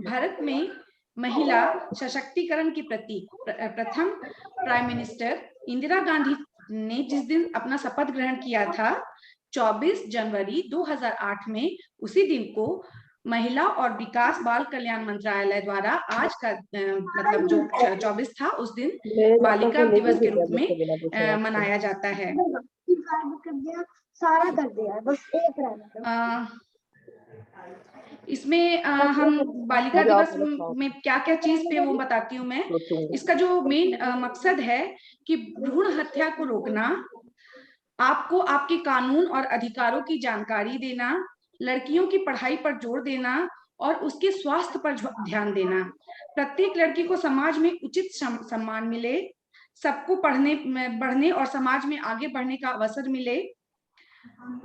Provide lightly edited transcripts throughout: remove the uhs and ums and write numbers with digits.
भारत में महिला सशक्तिकरण की प्रतीक प्रथम प्राइम मिनिस्टर इंदिरा गांधी ने जिस दिन अपना शपथ ग्रहण किया था 24 जनवरी 2008 में, उसी दिन को महिला और विकास बाल कल्याण मंत्रालय द्वारा आज का मतलब जो 24 था उस दिन बालिका दिवस के रूप में मनाया जाता है। सारा कर दिया, बस एक रहना। इसमें हम बालिका दिवस में क्या क्या चीज पे वो बताती हूँ मैं। इसका जो मेन मकसद है कि भ्रूण हत्या को रोकना, आपको आपके कानून और अधिकारों की जानकारी देना, लड़कियों की पढ़ाई पर जोर देना और उसके स्वास्थ्य पर ध्यान देना, प्रत्येक लड़की को समाज में उचित सम्मान मिले, सबको बढ़ने और समाज में आगे बढ़ने का अवसर मिले,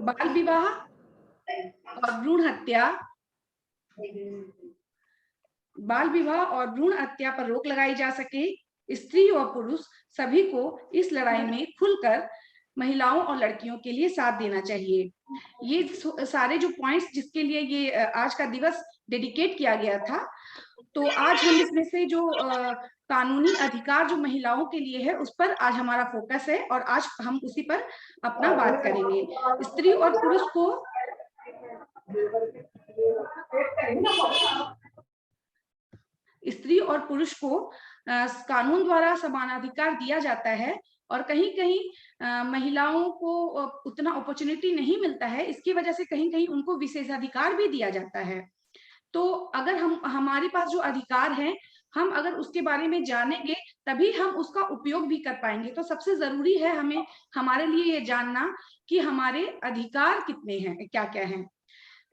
बाल विवाह और भ्रूण हत्या पर रोक लगाई जा सके, स्त्री और पुरुष सभी को इस लड़ाई में खुलकर महिलाओं और लड़कियों के लिए साथ देना चाहिए। ये सारे जो पॉइंट्स जिसके लिए ये आज का दिवस डेडिकेट किया गया था, तो आज हम इसमें से जो कानूनी अधिकार जो महिलाओं के लिए है उस पर आज हमारा फोकस है और आज हम उसी पर अपना बात करेंगे। स्त्री और पुरुष को कानून द्वारा समानाधिकार दिया जाता है और कहीं कहीं महिलाओं को उतना अपॉर्चुनिटी नहीं मिलता है। इसकी वजह से कहीं कहीं उनको विशेषाधिकार भी दिया जाता है। तो अगर हमारे पास जो अधिकार है, हम अगर उसके बारे में जानेंगे तभी हम उसका उपयोग भी कर पाएंगे। तो सबसे जरूरी है हमारे लिए ये जानना कि हमारे अधिकार कितने हैं, क्या क्या हैं।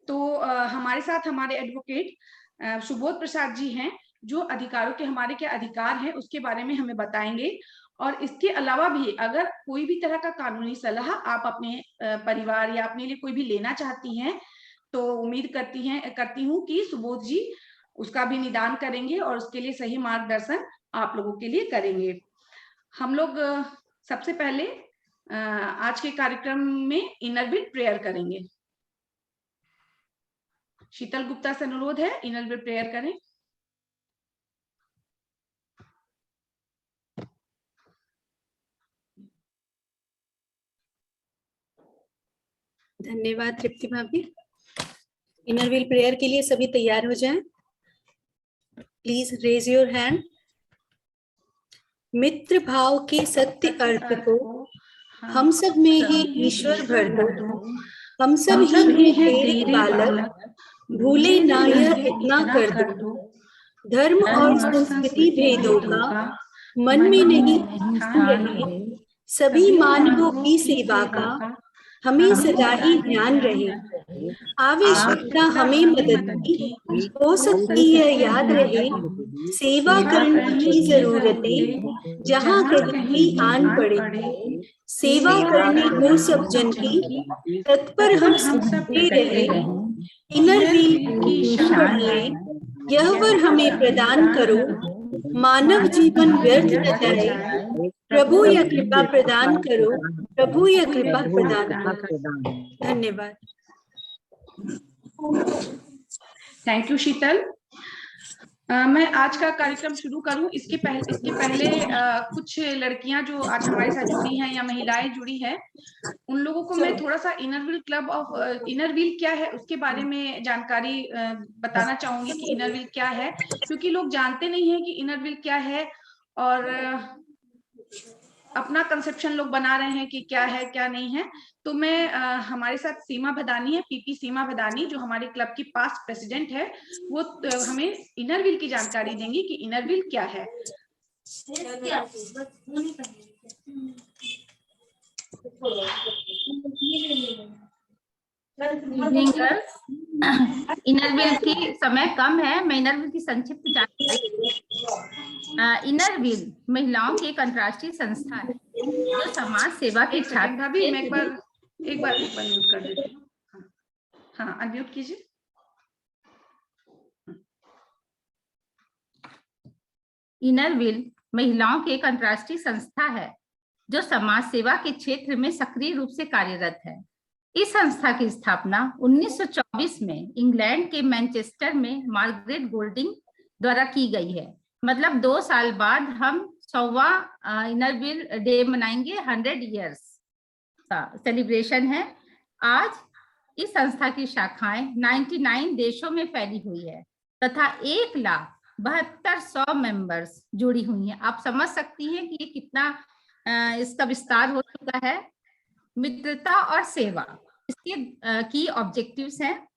तो हमारे साथ हमारे एडवोकेट सुबोध प्रसाद जी हैं, जो अधिकारों के हमारे क्या अधिकार हैं उसके बारे में हमें बताएंगे। और इसके अलावा भी अगर कोई भी तरह का कानूनी सलाह आप अपने परिवार या अपने लिए कोई भी लेना चाहती हैं, तो उम्मीद करती हूँ कि सुबोध जी उसका भी निदान करेंगे और उसके लिए सही मार्गदर्शन आप लोगों के लिए करेंगे। हम लोग सबसे पहले आज के कार्यक्रम में इनर व्हील प्रेयर करेंगे। शीतल गुप्ता से अनुरोध है, इनर व्हील प्रेयर करें। धन्यवाद तृप्ति भाभी। इनर व्हील प्रेयर के लिए सभी तैयार हो जाएं। Please raise your hand. मित्र भाव के सत्य अर्थ को हम सब में ही ईश्वर भर दो, हम सब ही हैं तेरे बालक, भूले ना यह इतना कर दो। धर्म और संस्कृति भेदों का मन में नहीं स्थान रहे, सभी मानवों की सेवा का हमें सदा ही ध्यान रहे। आवश्यकता हमें मदद की हो सकती है याद रहे, सेवा करने की जरूरतें जहाँ कहीं भी आन पड़े, सेवा करने को सब जन की तत्पर हम सबके रहे। इनर व्हील की शान यह वर हमें प्रदान करो, मानव जीवन व्यर्थ न जाए, प्रभु यह कृपा प्रदान करो, प्रभु यह कृपा प्रदान करो। धन्यवाद। थैंक यू शीतल। मैं आज का कार्यक्रम शुरू करूं इसके पहले कुछ लड़कियां जो आज हमारे साथ जुड़ी हैं या महिलाएं जुड़ी हैं, उन लोगों को मैं थोड़ा सा इनर व्हील क्या है उसके बारे में जानकारी बताना चाहूंगी कि इनर व्हील क्या है, क्योंकि लोग जानते नहीं है कि इनर व्हील क्या है और अपना कंसेप्शन लोग बना रहे हैं कि क्या है क्या नहीं है। तो मैं हमारे साथ सीमा भदानी है, पीपी सीमा भदानी, जो हमारे क्लब की पास्ट प्रेसिडेंट है, वो हमें इनर व्हील की जानकारी देंगी कि इनर व्हील क्या है। इनर व्हील की समय कम है, मैं इनर व्हील की संक्षिप्त जानकारी। इनर व्हील महिलाओं की एक अंतर्राष्ट्रीय संस्था है जो समाज सेवा की छात्र भी मैं एक बार म्यूट कर देती हूँ। हाँ, अनम्यूट कीजिए। इनर व्हील महिलाओं की एक अंतर्राष्ट्रीय संस्था है जो समाज सेवा के क्षेत्र में सक्रिय रूप से कार्यरत है। इस संस्था की स्थापना 1924 में इंग्लैंड के मैनचेस्टर में मार्गरेट गोल्डिंग द्वारा की गई है। मतलब 2 साल बाद हम 100वां इनरव्हील डे मनाएंगे। 100 इयर्स का सेलिब्रेशन है। आज इस संस्था की शाखाएं 99 देशों में फैली हुई है तथा 1,72,100 मेंबर्स जुड़ी हुई हैं। आप समझ सकती हैं कि ये कितना इसका विस्तार हो चुका है। मित्रता और सेवा इसके की ऑब्जेक्टिव्स हैं।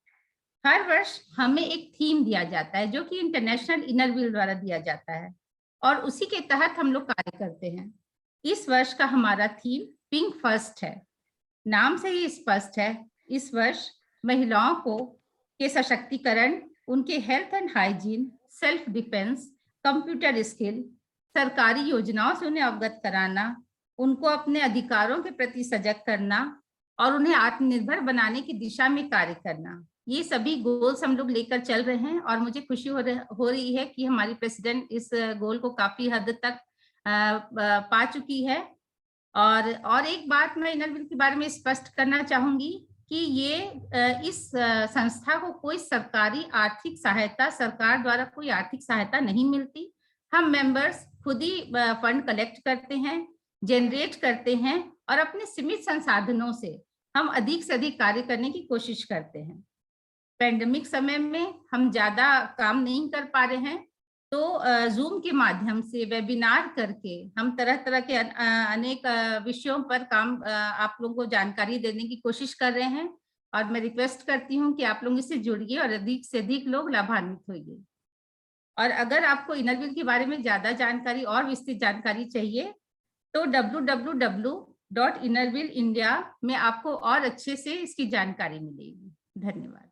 हर वर्ष हमें एक थीम दिया जाता है जो कि इंटरनेशनल इनरव्हील द्वारा दिया जाता है और उसी के तहत हम लोग कार्य करते हैं। इस वर्ष का हमारा थीम पिंक फर्स्ट है। नाम से ही स्पष्ट है, इस वर्ष महिलाओं के सशक्तिकरण, उनके health and hygiene, self defence, computer skill, सरकारी योजनाओं से उन्हें अवगत कराना, उनको अपने अधिकारों के प्रति सजग करना और उन्हें आत्मनिर्भर बनाने की दिशा में कार्य करना, ये सभी गोल्स हम लोग लेकर चल रहे हैं। और मुझे खुशी हो रही है कि हमारी प्रेसिडेंट इस गोल को काफी हद तक पा चुकी है। और एक बात मैं इनरव्हील के बारे में स्पष्ट करना चाहूंगी कि ये इस संस्था को कोई सरकारी आर्थिक सहायता, सरकार द्वारा कोई आर्थिक सहायता नहीं मिलती। हम मेंबर्स खुद ही फंड कलेक्ट करते हैं, जनरेट करते हैं और अपने सीमित संसाधनों से हम अधिक से अधिक कार्य करने की कोशिश करते हैं। पैंडेमिक समय में हम ज्यादा काम नहीं कर पा रहे हैं, तो जूम के माध्यम से वेबिनार करके हम तरह तरह के अनेक विषयों पर काम आप लोगों को जानकारी देने की कोशिश कर रहे हैं। और मैं रिक्वेस्ट करती हूँ कि आप लोग इससे जुड़िए और अधिक से अधिक लोग लाभान्वित होइए। और अगर आपको इनरव्हील के बारे में ज्यादा जानकारी और विस्तृत जानकारी चाहिए तो www.innerwheelindia में आपको और अच्छे से इसकी जानकारी मिलेगी। धन्यवाद।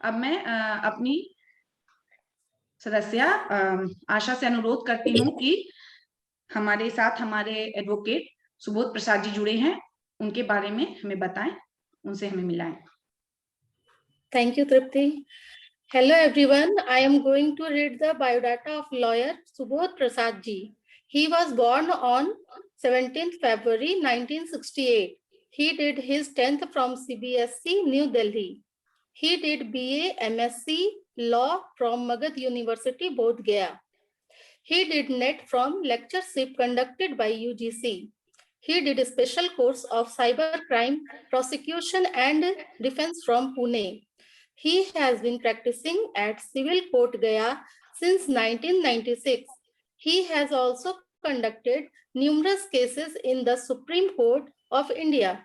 अब मैं अपनी सदस्य आशा से अनुरोध करती हूँ कि हमारे साथ हमारे एडवोकेट सुबोध प्रसाद जी जुड़े हैं, उनके बारे में हमें बताएं, उनसे हमें मिलाएं। Thank you, Tripti. Hello, everyone. I am going to read the biodata of lawyer Subodh Prasad ji. He was born on 17th February 1968. He did his 10th from CBSE, New Delhi. He did BA MSc Law from Magad University, Bodh Gaya. He did NET from lectureship conducted by UGC. He did a special course of cybercrime prosecution and defense from Pune. He has been practicing at Civil Court Gaya since 1996. He has also conducted numerous cases in the Supreme Court of India,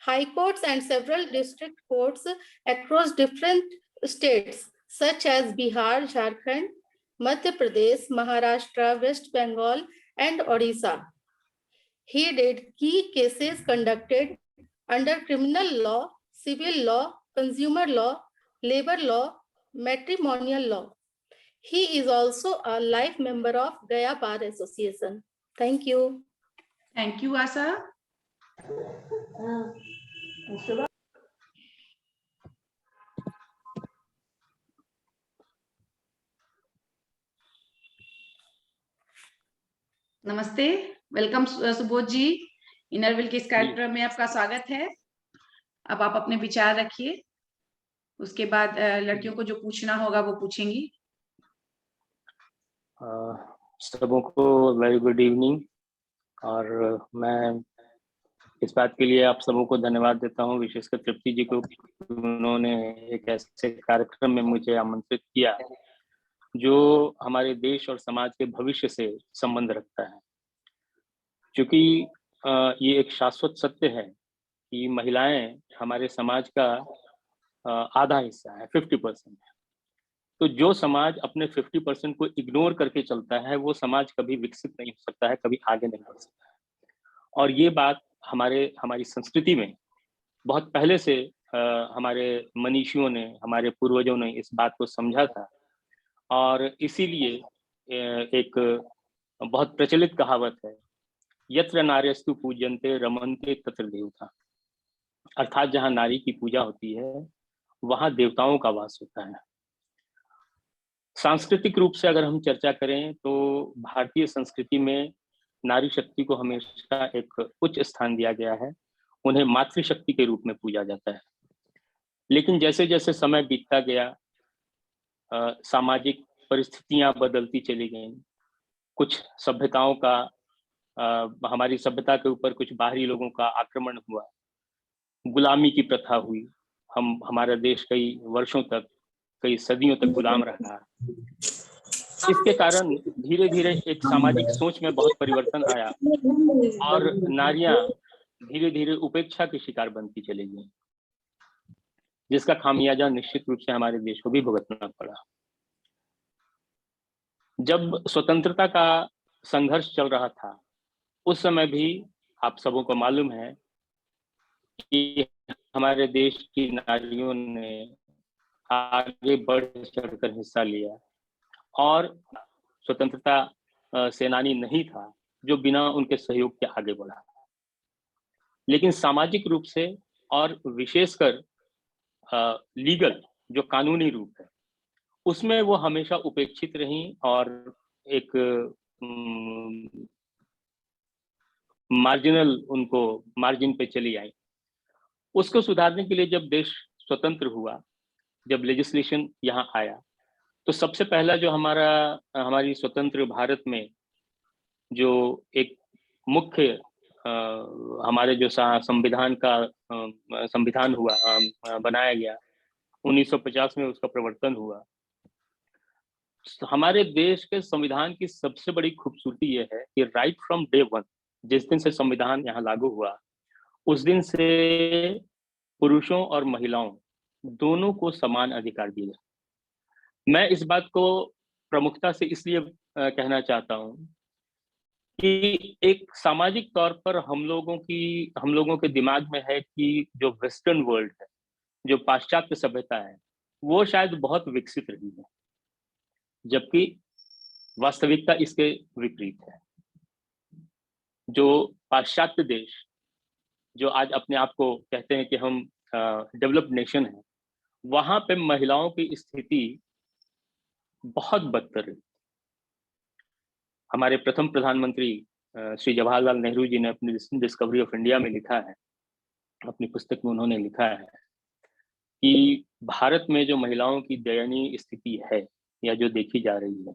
high courts and several district courts across different states such as Bihar, Jharkhand, Madhya Pradesh, Maharashtra, West Bengal, and Odisha. He did key cases conducted under criminal law, civil law, consumer law, labor law, matrimonial law. He is also a life member of Gaya Bar Association. Thank you. Thank you, Asa. नमस्ते, welcome Subodh जी। Inner Wheel के इस कार्यक्रम में आपका स्वागत है। अब आप अपने विचार रखिए, उसके बाद लड़कियों को जो पूछना होगा वो पूछेंगी। सबों को वेरी गुड इवनिंग। और मैं इस बात के लिए आप सबों को धन्यवाद देता हूँ, विशेषकर तृप्ति जी को, उन्होंने एक ऐसे कार्यक्रम में मुझे आमंत्रित किया जो हमारे देश और समाज के भविष्य से संबंध रखता है। क्योंकि ये एक शाश्वत सत्य है कि महिलाएं हमारे समाज का आधा हिस्सा है, 50% है। तो जो समाज अपने 50% को इग्नोर करके चलता है वो समाज कभी विकसित नहीं हो सकता है, कभी आगे नहीं बढ़ सकता है। और ये बात हमारी संस्कृति में बहुत पहले से हमारे मनीषियों ने, हमारे पूर्वजों ने इस बात को समझा था, और इसीलिए एक बहुत प्रचलित कहावत है, यत्र नार्यस्तु पूज्यन्ते रमन्ते तत्र देवता, अर्थात जहाँ नारी की पूजा होती है वहाँ देवताओं का वास होता है। सांस्कृतिक रूप से अगर हम चर्चा करें तो भारतीय संस्कृति में नारी शक्ति को हमेशा एक उच्च स्थान दिया गया है, उन्हें मातृशक्ति के रूप में पूजा जाता है। लेकिन जैसे जैसे समय बीतता गया, सामाजिक परिस्थितियां बदलती चली गईं, कुछ सभ्यताओं का हमारी सभ्यता के ऊपर कुछ बाहरी लोगों का आक्रमण हुआ, गुलामी की प्रथा हुई, हमारा देश कई वर्षों तक, कई सदियों तक गुलाम रहा। इसके कारण धीरे धीरे एक सामाजिक सोच में बहुत परिवर्तन आया और नारियां धीरे धीरे उपेक्षा के शिकार बनती चली गई, जिसका खामियाजा निश्चित रूप से हमारे देश को भी भुगतना पड़ा। जब स्वतंत्रता का संघर्ष चल रहा था उस समय भी आप सबों को मालूम है कि हमारे देश की नारियों ने आगे बढ़ चढ़कर हिस्सा लिया, और स्वतंत्रता सेनानी नहीं था जो बिना उनके सहयोग के आगे बढ़ा। लेकिन सामाजिक रूप से और विशेषकर लीगल जो कानूनी रूप है उसमें वो हमेशा उपेक्षित रही और एक मार्जिनल, उनको मार्जिन पे चली आई। उसको सुधारने के लिए जब देश स्वतंत्र हुआ, जब लेजिस्लेशन यहाँ आया, तो सबसे पहला जो हमारी स्वतंत्र भारत में जो एक मुख्य हमारे जो संविधान हुआ, बनाया गया, 1950 में उसका प्रवर्तन हुआ। हमारे देश के संविधान की सबसे बड़ी खूबसूरती यह है कि राइट फ्रॉम डे वन, जिस दिन से संविधान यहाँ लागू हुआ उस दिन से पुरुषों और महिलाओं दोनों को समान अधिकार दिए। मैं इस बात को प्रमुखता से इसलिए कहना चाहता हूँ कि एक सामाजिक तौर पर हम लोगों के दिमाग में है कि जो वेस्टर्न वर्ल्ड है, जो पाश्चात्य सभ्यता है, वो शायद बहुत विकसित रही है, जबकि वास्तविकता इसके विपरीत है। जो पाश्चात्य देश जो आज अपने आप को कहते हैं कि हम डेवलप्ड नेशन है, वहां पे महिलाओं की स्थिति बहुत बदतर है। हमारे प्रथम प्रधानमंत्री श्री जवाहरलाल नेहरू जी ने अपनी डिस्कवरी ऑफ इंडिया में लिखा है, अपनी पुस्तक में उन्होंने लिखा है कि भारत में जो महिलाओं की दयनीय स्थिति है या जो देखी जा रही है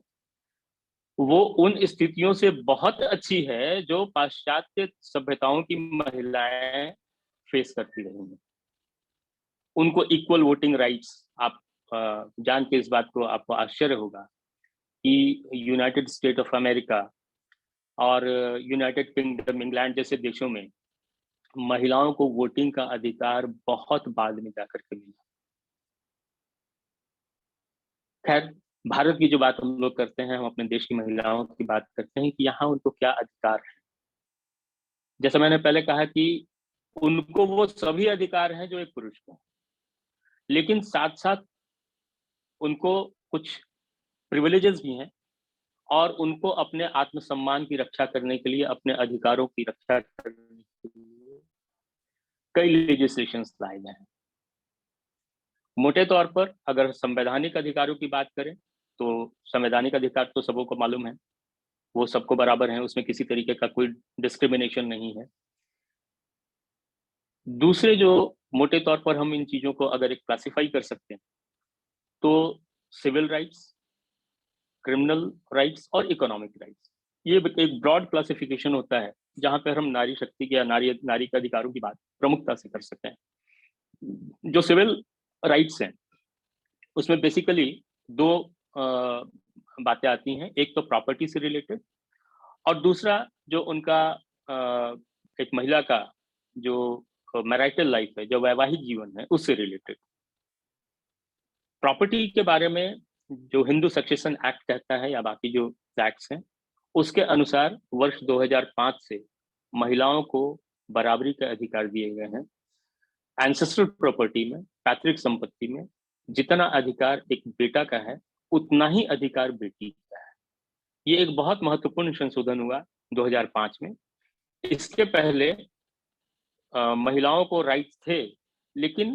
वो उन स्थितियों से बहुत अच्छी है जो पाश्चात्य सभ्यताओं की महिलाएं फेस करती रही हैं। उनको इक्वल वोटिंग राइट्स, आप जान के इस बात को आपको आश्चर्य होगा कि यूनाइटेड स्टेट ऑफ अमेरिका और यूनाइटेड किंगडम, इंग्लैंड जैसे देशों में महिलाओं को वोटिंग का अधिकार बहुत बाद में जाकर के मिला। खैर, भारत की जो बात हम लोग करते हैं, हम अपने देश की महिलाओं की बात करते हैं कि यहाँ उनको क्या अधिकार है। जैसा मैंने पहले कहा कि उनको वो सभी अधिकार हैं जो एक पुरुष को, लेकिन साथ साथ उनको कुछ प्रिविलेजेस भी हैं और उनको अपने आत्मसम्मान की रक्षा करने के लिए, अपने अधिकारों की रक्षा करने के लिए कई लेजिस्लेशंस लाए गए हैं। मोटे तौर पर अगर संवैधानिक अधिकारों की बात करें तो संवैधानिक अधिकार तो सबों को मालूम है, वो सबको बराबर हैं, उसमें किसी तरीके का कोई डिस्क्रिमिनेशन नहीं है। दूसरे जो मोटे तौर पर हम इन चीजों को अगर एक क्लासिफाई कर सकते हैं तो सिविल राइट्स, क्रिमिनल राइट्स और इकोनॉमिक राइट्स, ये एक ब्रॉड क्लासिफिकेशन होता है जहां पर हम नारी शक्ति या नारी के अधिकारों की बात प्रमुखता से कर सकते हैं। जो सिविल राइट्स हैं उसमें बेसिकली दो बातें आती हैं, एक तो प्रॉपर्टी से रिलेटेड और दूसरा जो उनका एक महिला का जो मैरिटल लाइफ है, जो वैवाहिक जीवन है, उससे रिलेटेड। प्रॉपर्टी के बारे में जो हिंदू सक्सेशन एक्ट कहता है या बाकी जो एक्ट्स हैं उसके अनुसार वर्ष 2005 से महिलाओं को बराबरी के अधिकार दिए गए हैं। एंसेस्ट्रल प्रॉपर्टी में, पैतृक संपत्ति में जितना अधिकार एक बेटा का है उतना ही अधिकार बेटी का है। ये एक बहुत महत्वपूर्ण संशोधन हुआ 2005 में। इसके पहले महिलाओं को राइट्स थे, लेकिन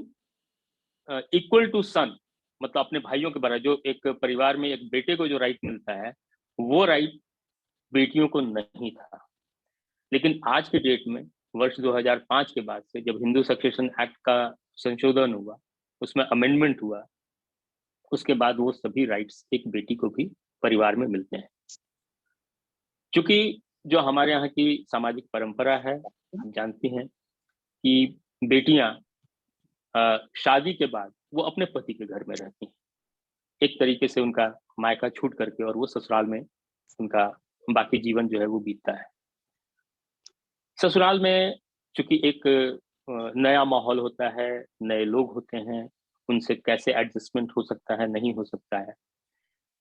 इक्वल टू सन, मतलब अपने भाइयों के बराबर, जो एक परिवार में एक बेटे को जो राइट मिलता है वो राइट बेटियों को नहीं था। लेकिन आज के डेट में, वर्ष 2005 के बाद से, जब हिंदू सक्सेशन एक्ट का संशोधन हुआ, उसमें अमेंडमेंट हुआ, उसके बाद वो सभी राइट्स एक बेटी को भी परिवार में मिलते हैं। क्योंकि जो हमारे यहाँ की सामाजिक परंपरा है, हम जानते हैं कि बेटियां शादी के बाद वो अपने पति के घर में रहती हैं, एक तरीके से उनका मायका छूट करके, और वो ससुराल में उनका बाकी जीवन जो है वो बीतता है। ससुराल में चूंकि एक नया माहौल होता है, नए लोग होते हैं, उनसे कैसे एडजस्टमेंट हो सकता है, नहीं हो सकता है,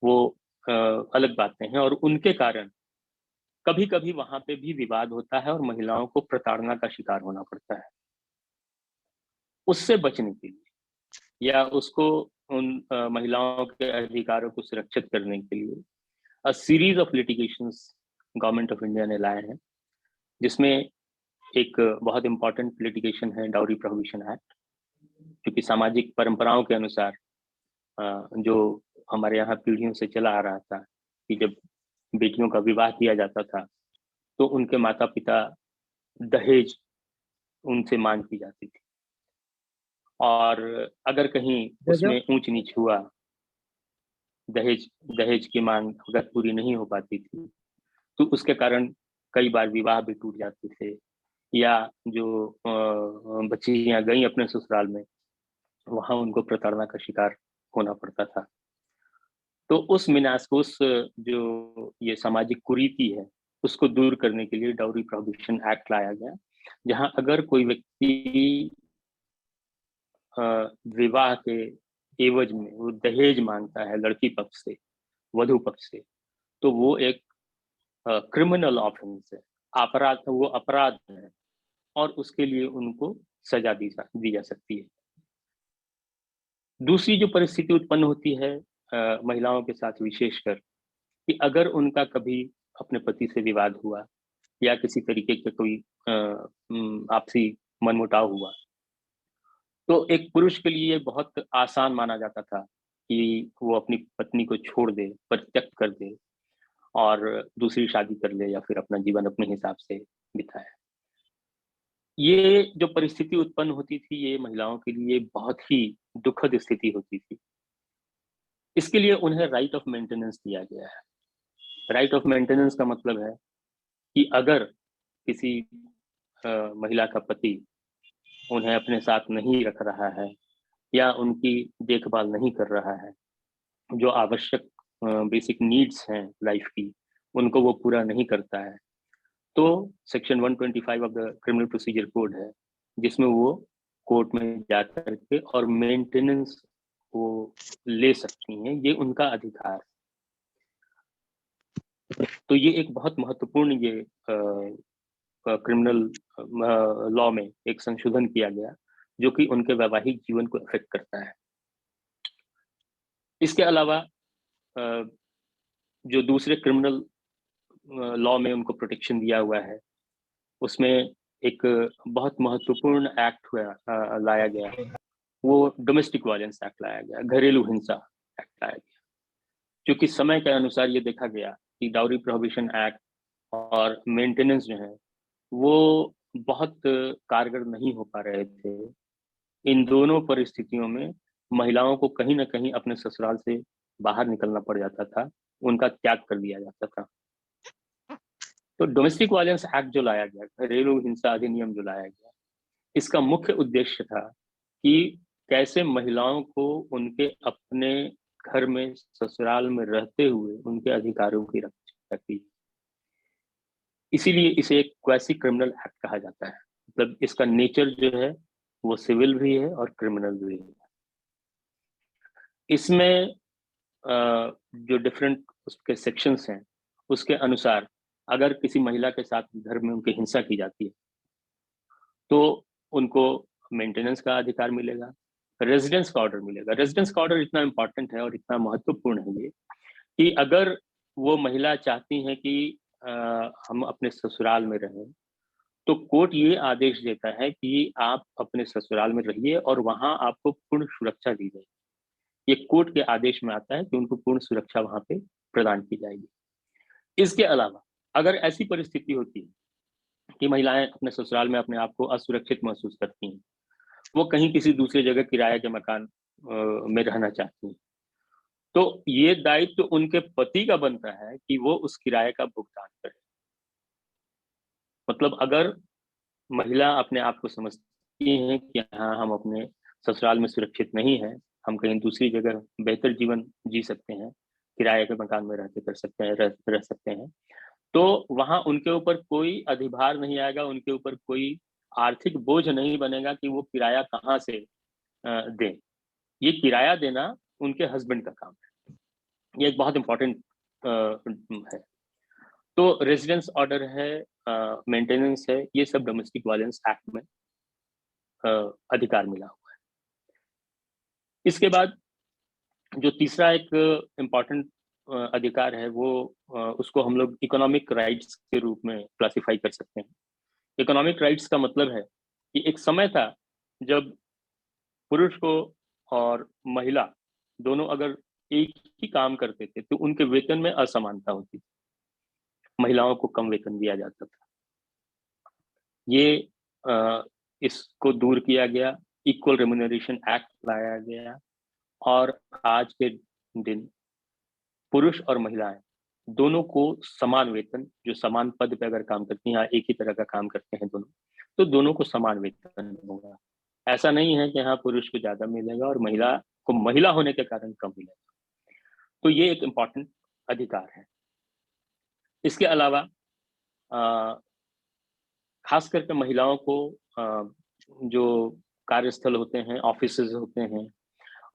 वो अलग बातें हैं। और उनके कारण कभी कभी वहां पे भी विवाद होता है और महिलाओं को प्रताड़ना का शिकार होना पड़ता है। उससे बचने के लिए या उसको उन महिलाओं के अधिकारों को सुरक्षित करने के लिए a series of litigations government of India ने लाए हैं, जिसमें एक बहुत इंपॉर्टेंट लिटिगेशन है डाउरी प्रोहिबिशन एक्ट, क्योंकि सामाजिक परंपराओं के अनुसार जो हमारे यहाँ पीढ़ियों से चला आ रहा था कि जब बेटियों का विवाह किया जाता था तो उनके माता पिता दहेज उनसे मांग की जाती थी, और अगर कहीं उसमें ऊंच नीच हुआ, दहेज की मांग अगर पूरी नहीं हो पाती थी, तो उसके कारण कई बार विवाह भी टूट जाते थे, या जो बच्चियां गई अपने ससुराल में, वहां उनको प्रताड़ना का शिकार होना पड़ता था। तो उस मिनास को, उस जो ये सामाजिक कुरीति है, उसको दूर करने के लिए डाउरी प्रोहिबिशन एक्ट लाया गया, जहां अगर कोई व्यक्ति विवाह के एवज में वो दहेज मांगता है लड़की पक्ष से, वधु पक्ष से, तो वो एक क्रिमिनल ऑफेंस है, अपराध, वो अपराध है, और उसके लिए उनको सजा दी जा सकती है। दूसरी जो परिस्थिति उत्पन्न होती है महिलाओं के साथ विशेषकर, कि अगर उनका कभी अपने पति से विवाद हुआ या किसी तरीके के कोई आपसी मनमुटाव हुआ, तो एक पुरुष के लिए बहुत आसान माना जाता था कि वो अपनी पत्नी को छोड़ दे, परित्यक्त कर दे और दूसरी शादी कर ले या फिर अपना जीवन अपने हिसाब से बिताए। ये जो परिस्थिति उत्पन्न होती थी, ये महिलाओं के लिए बहुत ही दुखद स्थिति होती थी। इसके लिए उन्हें राइट ऑफ मेंटेनेंस दिया गया है। राइट ऑफ मेंटेनेंस का मतलब है कि अगर किसी महिला का पति उन्हें अपने साथ नहीं रख रहा है या उनकी देखभाल नहीं कर रहा है, जो आवश्यक बेसिक नीड्स हैं लाइफ की, उनको वो पूरा नहीं करता है, तो section 125 of the criminal procedure code है, जिसमें वो कोर्ट में जा करके और मेंटेनेंस वो ले सकती हैं, ये उनका अधिकार। तो ये एक बहुत महत्वपूर्ण ये क्रिमिनल लॉ में एक संशोधन किया गया, जो कि उनके वैवाहिक जीवन को अफेक्ट करता है। इसके अलावा जो दूसरे क्रिमिनल लॉ में उनको प्रोटेक्शन दिया हुआ है, उसमें एक बहुत महत्वपूर्ण एक्ट लाया गया, वो डोमेस्टिक वायलेंस एक्ट लाया गया, घरेलू हिंसा एक्ट लाया गया, क्योंकि समय के अनुसार ये देखा गया कि डाउरी प्रोहिबिशन एक्ट और मेंटेनेंस जो है वो बहुत कारगर नहीं हो पा रहे थे। इन दोनों परिस्थितियों में महिलाओं को कहीं ना कहीं अपने ससुराल से बाहर निकलना पड़ जाता था, उनका त्याग कर दिया जाता था। तो डोमेस्टिक वायलेंस एक्ट जो लाया गया, घरेलू हिंसा अधिनियम जो लाया गया, इसका मुख्य उद्देश्य था कि कैसे महिलाओं को उनके अपने घर में, ससुराल में रहते हुए उनके अधिकारों की रक्षा की। इसीलिए इसे एक क्वासी क्रिमिनल एक्ट कहा जाता है। मतलब इसका नेचर जो है वो सिविल भी है और क्रिमिनल भी है। इसमें जो डिफरेंट उसके सेक्शंस हैं, उसके अनुसार अगर किसी महिला के साथ घर में उनकी हिंसा की जाती है तो उनको मेंटेनेंस का अधिकार मिलेगा, रेजिडेंस का ऑर्डर मिलेगा। रेजिडेंस का ऑर्डर इतना इम्पोर्टेंट है और इतना महत्वपूर्ण है ये कि अगर वो महिला चाहती हैं कि हम अपने ससुराल में रहें, तो कोर्ट ये आदेश देता है कि आप अपने ससुराल में रहिए और वहां आपको पूर्ण सुरक्षा दी जाएगी। ये कोर्ट के आदेश में आता है कि उनको पूर्ण सुरक्षा वहां पे प्रदान की जाएगी। इसके अलावा अगर ऐसी परिस्थिति होती है कि महिलाएं अपने ससुराल में अपने आप को असुरक्षित महसूस करती हैं, वो कहीं किसी दूसरी जगह किराए के मकान में रहना चाहती हैं, तो ये दायित्व तो उनके पति का बनता है कि वो उस किराए का भुगतान करे। मतलब अगर महिला अपने आप को समझती है कि हाँ, हम अपने ससुराल में सुरक्षित नहीं है, हम कहीं दूसरी जगह बेहतर जीवन जी सकते हैं, किराए के मकान में रहते कर सकते हैं, रह सकते हैं, तो वहां उनके ऊपर कोई अधिभार नहीं आएगा, उनके ऊपर कोई आर्थिक बोझ नहीं बनेगा कि वो किराया कहाँ से दें। ये किराया देना उनके हस्बैंड का काम है। ये एक बहुत इंपॉर्टेंट है। तो रेजिडेंस ऑर्डर है, मेंटेनेंस है, ये सब डोमेस्टिक वायलेंस एक्ट में अधिकार मिला हुआ है। इसके बाद जो तीसरा एक इम्पॉर्टेंट अधिकार है वो उसको हम लोग इकोनॉमिक राइट्स के रूप में क्लासिफाई कर सकते हैं। इकोनॉमिक राइट्स का मतलब है कि एक समय था जब पुरुष को और महिला दोनों अगर एक ही काम करते थे तो उनके वेतन में असमानता होती थी, महिलाओं को कम वेतन दिया जाता था। ये इसको दूर किया गया, इक्वल रेम्यूनरेशन एक्ट लाया गया और आज के दिन पुरुष और महिलाएं दोनों को समान वेतन, जो समान पद पे अगर काम करती हैं, एक ही तरह का काम करते हैं दोनों, तो दोनों को समान वेतन होगा। ऐसा नहीं है कि हाँ पुरुष को ज्यादा मिलेगा और महिला को महिला होने के कारण कम मिलेगा। तो ये एक इम्पॉर्टेंट अधिकार है। इसके अलावा खास करके महिलाओं को जो कार्यस्थल होते हैं, ऑफिसेज होते हैं,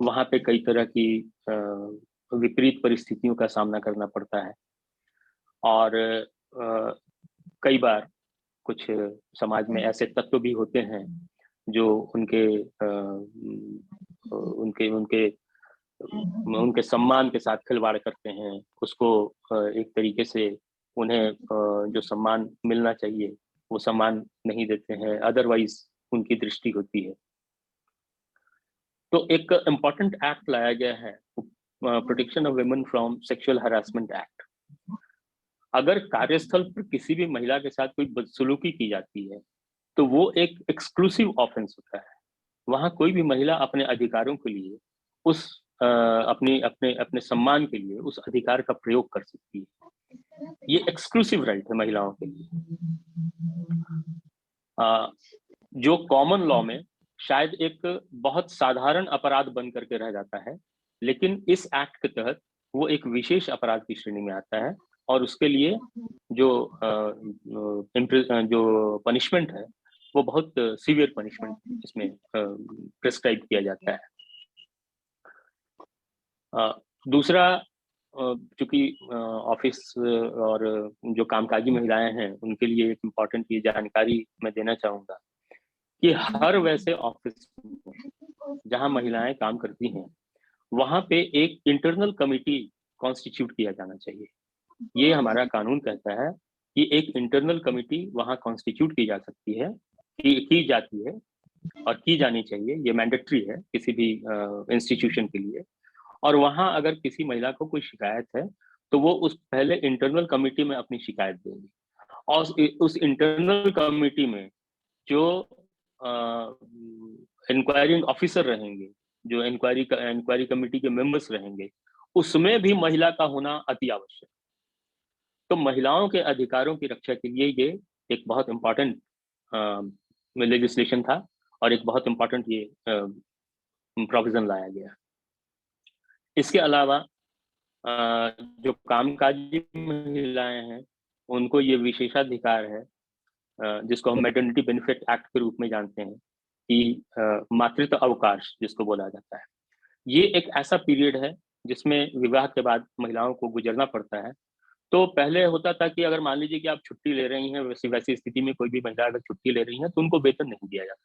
वहाँ पे कई तरह की विपरीत परिस्थितियों का सामना करना पड़ता है और कई बार कुछ समाज में ऐसे तत्व भी होते हैं जो उनके सम्मान के साथ खिलवाड़ करते हैं, उसको एक तरीके से उन्हें जो सम्मान मिलना चाहिए वो सम्मान नहीं देते हैं, अदरवाइज उनकी दृष्टि होती है। तो एक इम्पॉर्टेंट एक्ट लाया गया है, protection of women from sexual harassment act. अगर कार्यस्थल पर किसी भी महिला के साथ कोई बदसलूकी की जाती है तो वो एक एक्सक्लूसिव ऑफेंस होता है। वहां कोई भी महिला अपने अधिकारों के लिए उस अपने सम्मान के लिए उस अधिकार का प्रयोग कर सकती है। ये एक्सक्लूसिव राइट है महिलाओं के लिए, जो कॉमन लॉ में शायद एक बहुत साधारण अपराध बन करके रह जाता है, लेकिन इस एक्ट के तहत वो एक विशेष अपराध की श्रेणी में आता है और उसके लिए जो पनिशमेंट है वो बहुत सीवियर पनिशमेंट इसमें प्रिस्क्राइब किया जाता है। दूसरा, चूंकि ऑफिस और जो कामकाजी महिलाएं हैं उनके लिए एक इम्पॉर्टेंट ये जानकारी मैं देना चाहूँगा कि हर वैसे ऑफिस जहां महिलाएं काम करती हैं वहां पे एक इंटरनल कमिटी कॉन्स्टिट्यूट किया जाना चाहिए। ये हमारा कानून कहता है कि एक इंटरनल कमिटी वहां कॉन्स्टिट्यूट की जा सकती है, की जाती है और की जानी चाहिए। ये मैंडेटरी है किसी भी इंस्टीट्यूशन के लिए। और वहां अगर किसी महिला को कोई शिकायत है तो वो उस पहले इंटरनल कमिटी में अपनी शिकायत देगी और उस इंटरनल कमिटी में जो इंक्वायरिंग ऑफिसर रहेंगे, जो इंक्वायरी कमिटी के मेंबर्स रहेंगे, उसमें भी महिला का होना अति आवश्यक। तो महिलाओं के अधिकारों की रक्षा के लिए ये एक बहुत इम्पोर्टेंट लेजिस्लेशन था और एक बहुत इम्पोर्टेंट ये प्रोविजन लाया गया। इसके अलावा जो कामकाजी महिलाएं हैं उनको ये विशेषाधिकार है जिसको हम मैटरनिटी बेनिफिट एक्ट के रूप में जानते हैं कि मातृत्व अवकाश जिसको बोला जाता है। ये एक ऐसा पीरियड है जिसमें विवाह के बाद महिलाओं को गुजरना पड़ता है। तो पहले होता था कि अगर मान लीजिए कि आप छुट्टी ले रही हैं, वैसी स्थिति में कोई भी महिला अगर छुट्टी ले रही है तो उनको वेतन नहीं दिया जाता।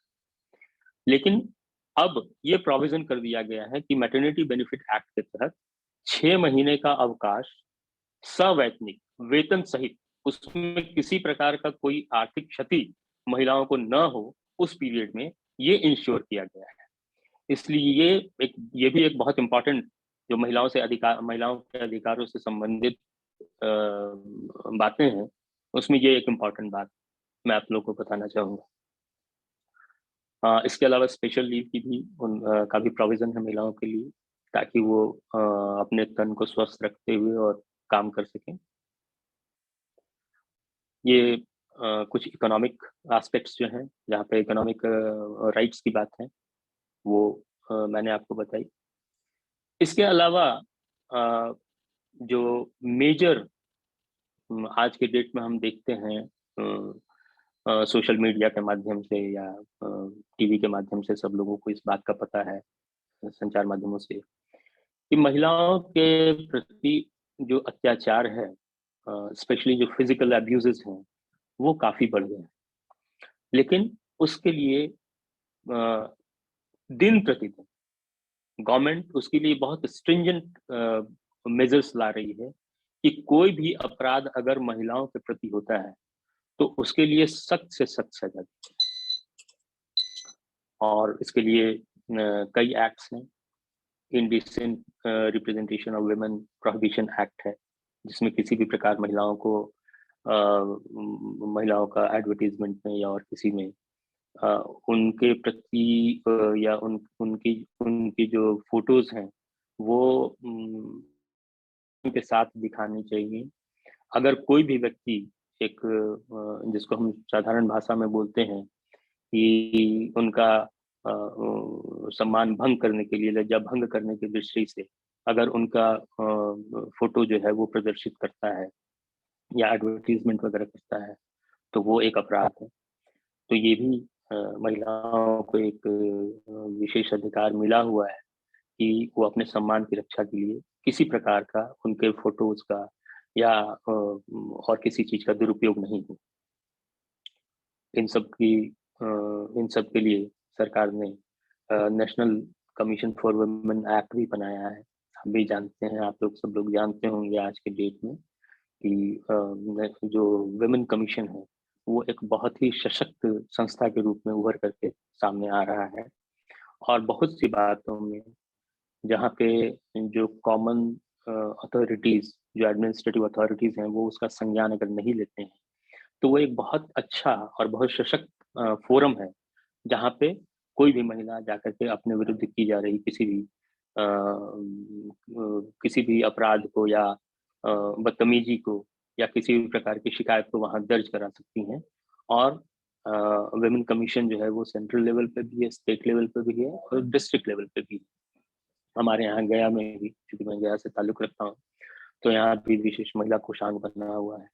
लेकिन अब ये प्रोविजन कर दिया गया है कि मैटरनिटी बेनिफिट एक्ट के तहत 6 महीने का अवकाश सवैतनिक वेतन सहित, उसमें किसी प्रकार का कोई आर्थिक क्षति महिलाओं को न हो, उस पीरियड में ये इंश्योर किया गया है। इसलिए ये भी एक बहुत इंपॉर्टेंट, जो महिलाओं के अधिकारों से संबंधित बातें हैं, उसमें ये एक इम्पॉर्टेंट बात मैं आप लोगों को बताना चाहूँगा। इसके अलावा स्पेशल लीव की भी का भी प्रोविजन है महिलाओं के लिए, ताकि वो अपने तन को स्वस्थ रखते हुए और काम कर सकें। ये कुछ इकोनॉमिक एस्पेक्ट्स जो हैं, जहाँ पे इकोनॉमिक राइट्स की बात है, वो मैंने आपको बताई। इसके अलावा जो मेजर आज के डेट में हम देखते हैं सोशल मीडिया के माध्यम से या टीवी के माध्यम से, सब लोगों को इस बात का पता है, संचार माध्यमों से, कि महिलाओं के प्रति जो अत्याचार है, स्पेशली जो फिजिकल अब्यूजेस हैं, वो काफी बढ़ गए हैं। लेकिन उसके लिए दिन प्रतिदिन गवर्नमेंट उसके लिए बहुत स्ट्रिंजेंट मेजर्स ला रही है कि कोई भी अपराध अगर महिलाओं के प्रति होता है तो उसके लिए सख्त से सख्त सजा दी। और इसके लिए कई एक्ट्स हैं। Indecent representation of women prohibition act है, जिसमें किसी भी प्रकार महिलाओं का एडवर्टीजमेंट में या और किसी में उनके प्रति या उनकी जो फोटोज हैं वो उनके साथ दिखानी चाहिए। अगर कोई भी व्यक्ति एक जिसको हम साधारण भाषा में बोलते हैं कि उनका सम्मान भंग करने के लिए, लज्जा भंग करने की दृष्टि से अगर उनका फोटो जो है वो प्रदर्शित करता है या एडवर्टीजमेंट वगैरह करता है तो वो एक अपराध है। तो ये भी महिलाओं को एक विशेष अधिकार मिला हुआ है कि वो अपने सम्मान की रक्षा के लिए किसी प्रकार का उनके फोटोज का या और किसी चीज का दुरुपयोग नहीं हो। इन सब के लिए सरकार ने national commission for women act भी बनाया है। हम भी जानते हैं, आप लोग सब लोग जानते होंगे आज के डेट में कि जो वुमेन कमीशन है वो एक बहुत ही सशक्त संस्था के रूप में उभर करके सामने आ रहा है। और बहुत सी बातों में जहाँ पे जो कॉमन अथॉरिटीज, जो एडमिनिस्ट्रेटिव अथॉरिटीज हैं, वो उसका संज्ञान अगर नहीं लेते हैं तो वो एक बहुत अच्छा और बहुत सशक्त फोरम है जहाँ पे कोई भी महिला जाकर के अपने विरुद्ध की जा रही किसी भी अपराध को या बदतमीजी को या किसी भी प्रकार की शिकायत को वहाँ दर्ज करा सकती हैं। और वुमेन कमीशन जो है वो सेंट्रल लेवल पे भी है, स्टेट लेवल पे भी है और डिस्ट्रिक्ट लेवल पे भी। हमारे यहाँ गया में भी, क्योंकि मैं गया से ताल्लुक रखता हूँ, तो यहाँ भी विशेष महिला कोषांग बना हुआ है।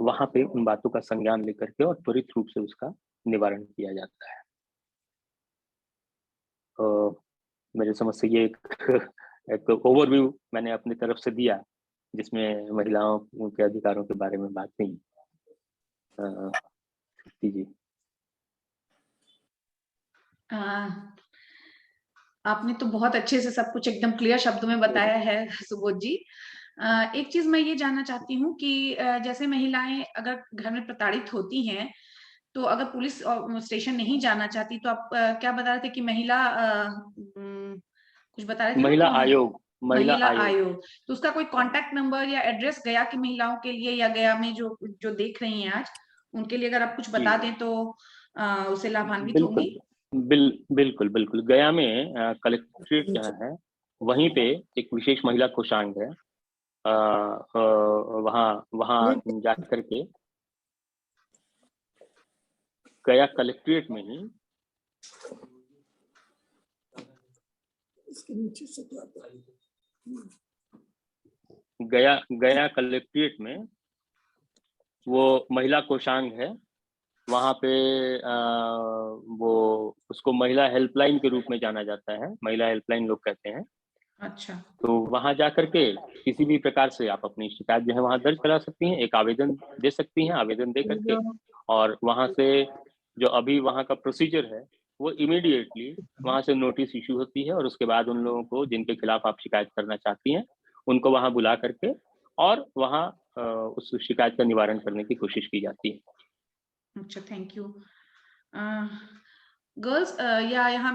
वहाँ पे उन बातों का संज्ञान लेकर के और त्वरित रूप से उसका निवारण किया जाता है। मेरे समझ से ये एक ओवरव्यू मैंने अपनी तरफ से दिया जिसमें महिलाओं के अधिकारों के बारे में बात नहीं जी। आपने तो बहुत अच्छे से सब कुछ एकदम क्लियर शब्दों में बताया है सुबोध जी। एक चीज मैं ये जानना चाहती हूँ कि जैसे महिलाएं अगर घर में प्रताड़ित होती हैं तो अगर पुलिस स्टेशन नहीं जाना चाहती तो आप क्या बता रहे थे कि कुछ बता रहे थे? महिला आयोग। तो उसका कोई कांटेक्ट नंबर या एड्रेस गया की महिलाओं के लिए या गया में जो देख रही हैं आज उनके लिए अगर आप कुछ बता दें तो उससे लाभान्वित होंगी। बिल्कुल। गया में कलेक्ट्रेट जहाँ है वहीं पे एक विशेष महिला कोषांग है। वहाँ जाकर के गया कलेक्ट्रेट में ही गया कलेक्ट्रेट में वो महिला कोषांग है। वहाँ पे वो उसको महिला हेल्पलाइन के रूप में जाना जाता है, महिला हेल्पलाइन लोग कहते हैं। अच्छा। तो वहाँ जाकर के किसी भी प्रकार से आप अपनी शिकायत जो है वहाँ दर्ज करा सकती हैं, एक आवेदन दे सकती हैं, आवेदन दे करके। और वहाँ से जो अभी वहाँ का प्रोसीजर है वो इमीडिएटली वहां से नोटिस इशू होती है और उसके बाद उन लोगों को जिनके खिलाफ आप शिकायत करना चाहती हैं उनको वहां बुला करके और वहां उस शिकायत का निवारण करने की कोशिश की जाती है। अच्छा, थैंक यू। गर्ल्स या यहाँ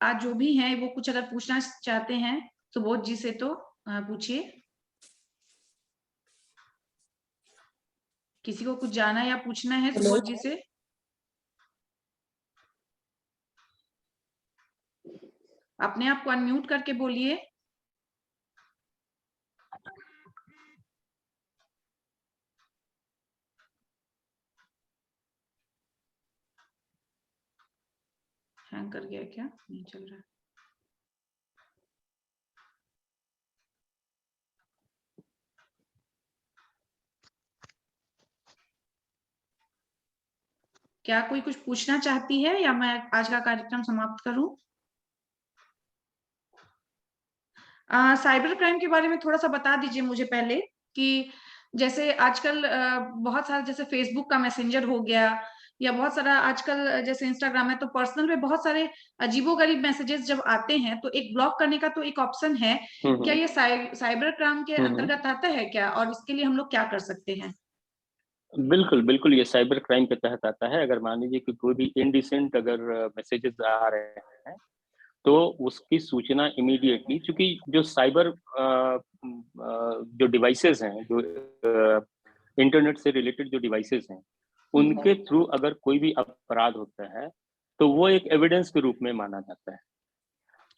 आज जो भी हैं वो कुछ अगर पूछना चाहते हैं सुबोध जी से तो पूछिए। किसी को कुछ जाना या पूछना है सुबोध जी से? अपने आप को अनम्यूट करके बोलिए। हैंग कर गया क्या? नहीं चल रहा। क्या कोई कुछ पूछना चाहती है या मैं आज का कार्यक्रम समाप्त करूं? साइबर क्राइम के बारे में थोड़ा सा बता दीजिए मुझे पहले, कि जैसे आजकल बहुत सारा जैसे फेसबुक का मैसेंजर हो गया या बहुत सारा आजकल जैसे इंस्टाग्राम है, तो पर्सनल में बहुत सारे अजीबोगरीब मैसेजेस जब आते हैं तो एक ब्लॉक करने का तो एक ऑप्शन है। क्या ये साइबर क्राइम के अंतर्गत आता है क्या, और इसके लिए हम लोग क्या कर सकते हैं? बिल्कुल बिल्कुल, ये साइबर क्राइम के तहत आता है। अगर मान लीजिए कि कोई भी इनडिसेंट अगर मैसेजेस आ रहे हैं तो उसकी सूचना इमीडिएटली, क्योंकि जो साइबर जो डिवाइसेस हैं, जो इंटरनेट से रिलेटेड जो डिवाइसेस हैं, उनके थ्रू अगर कोई भी अपराध होता है तो वो एक एविडेंस के रूप में माना जाता है।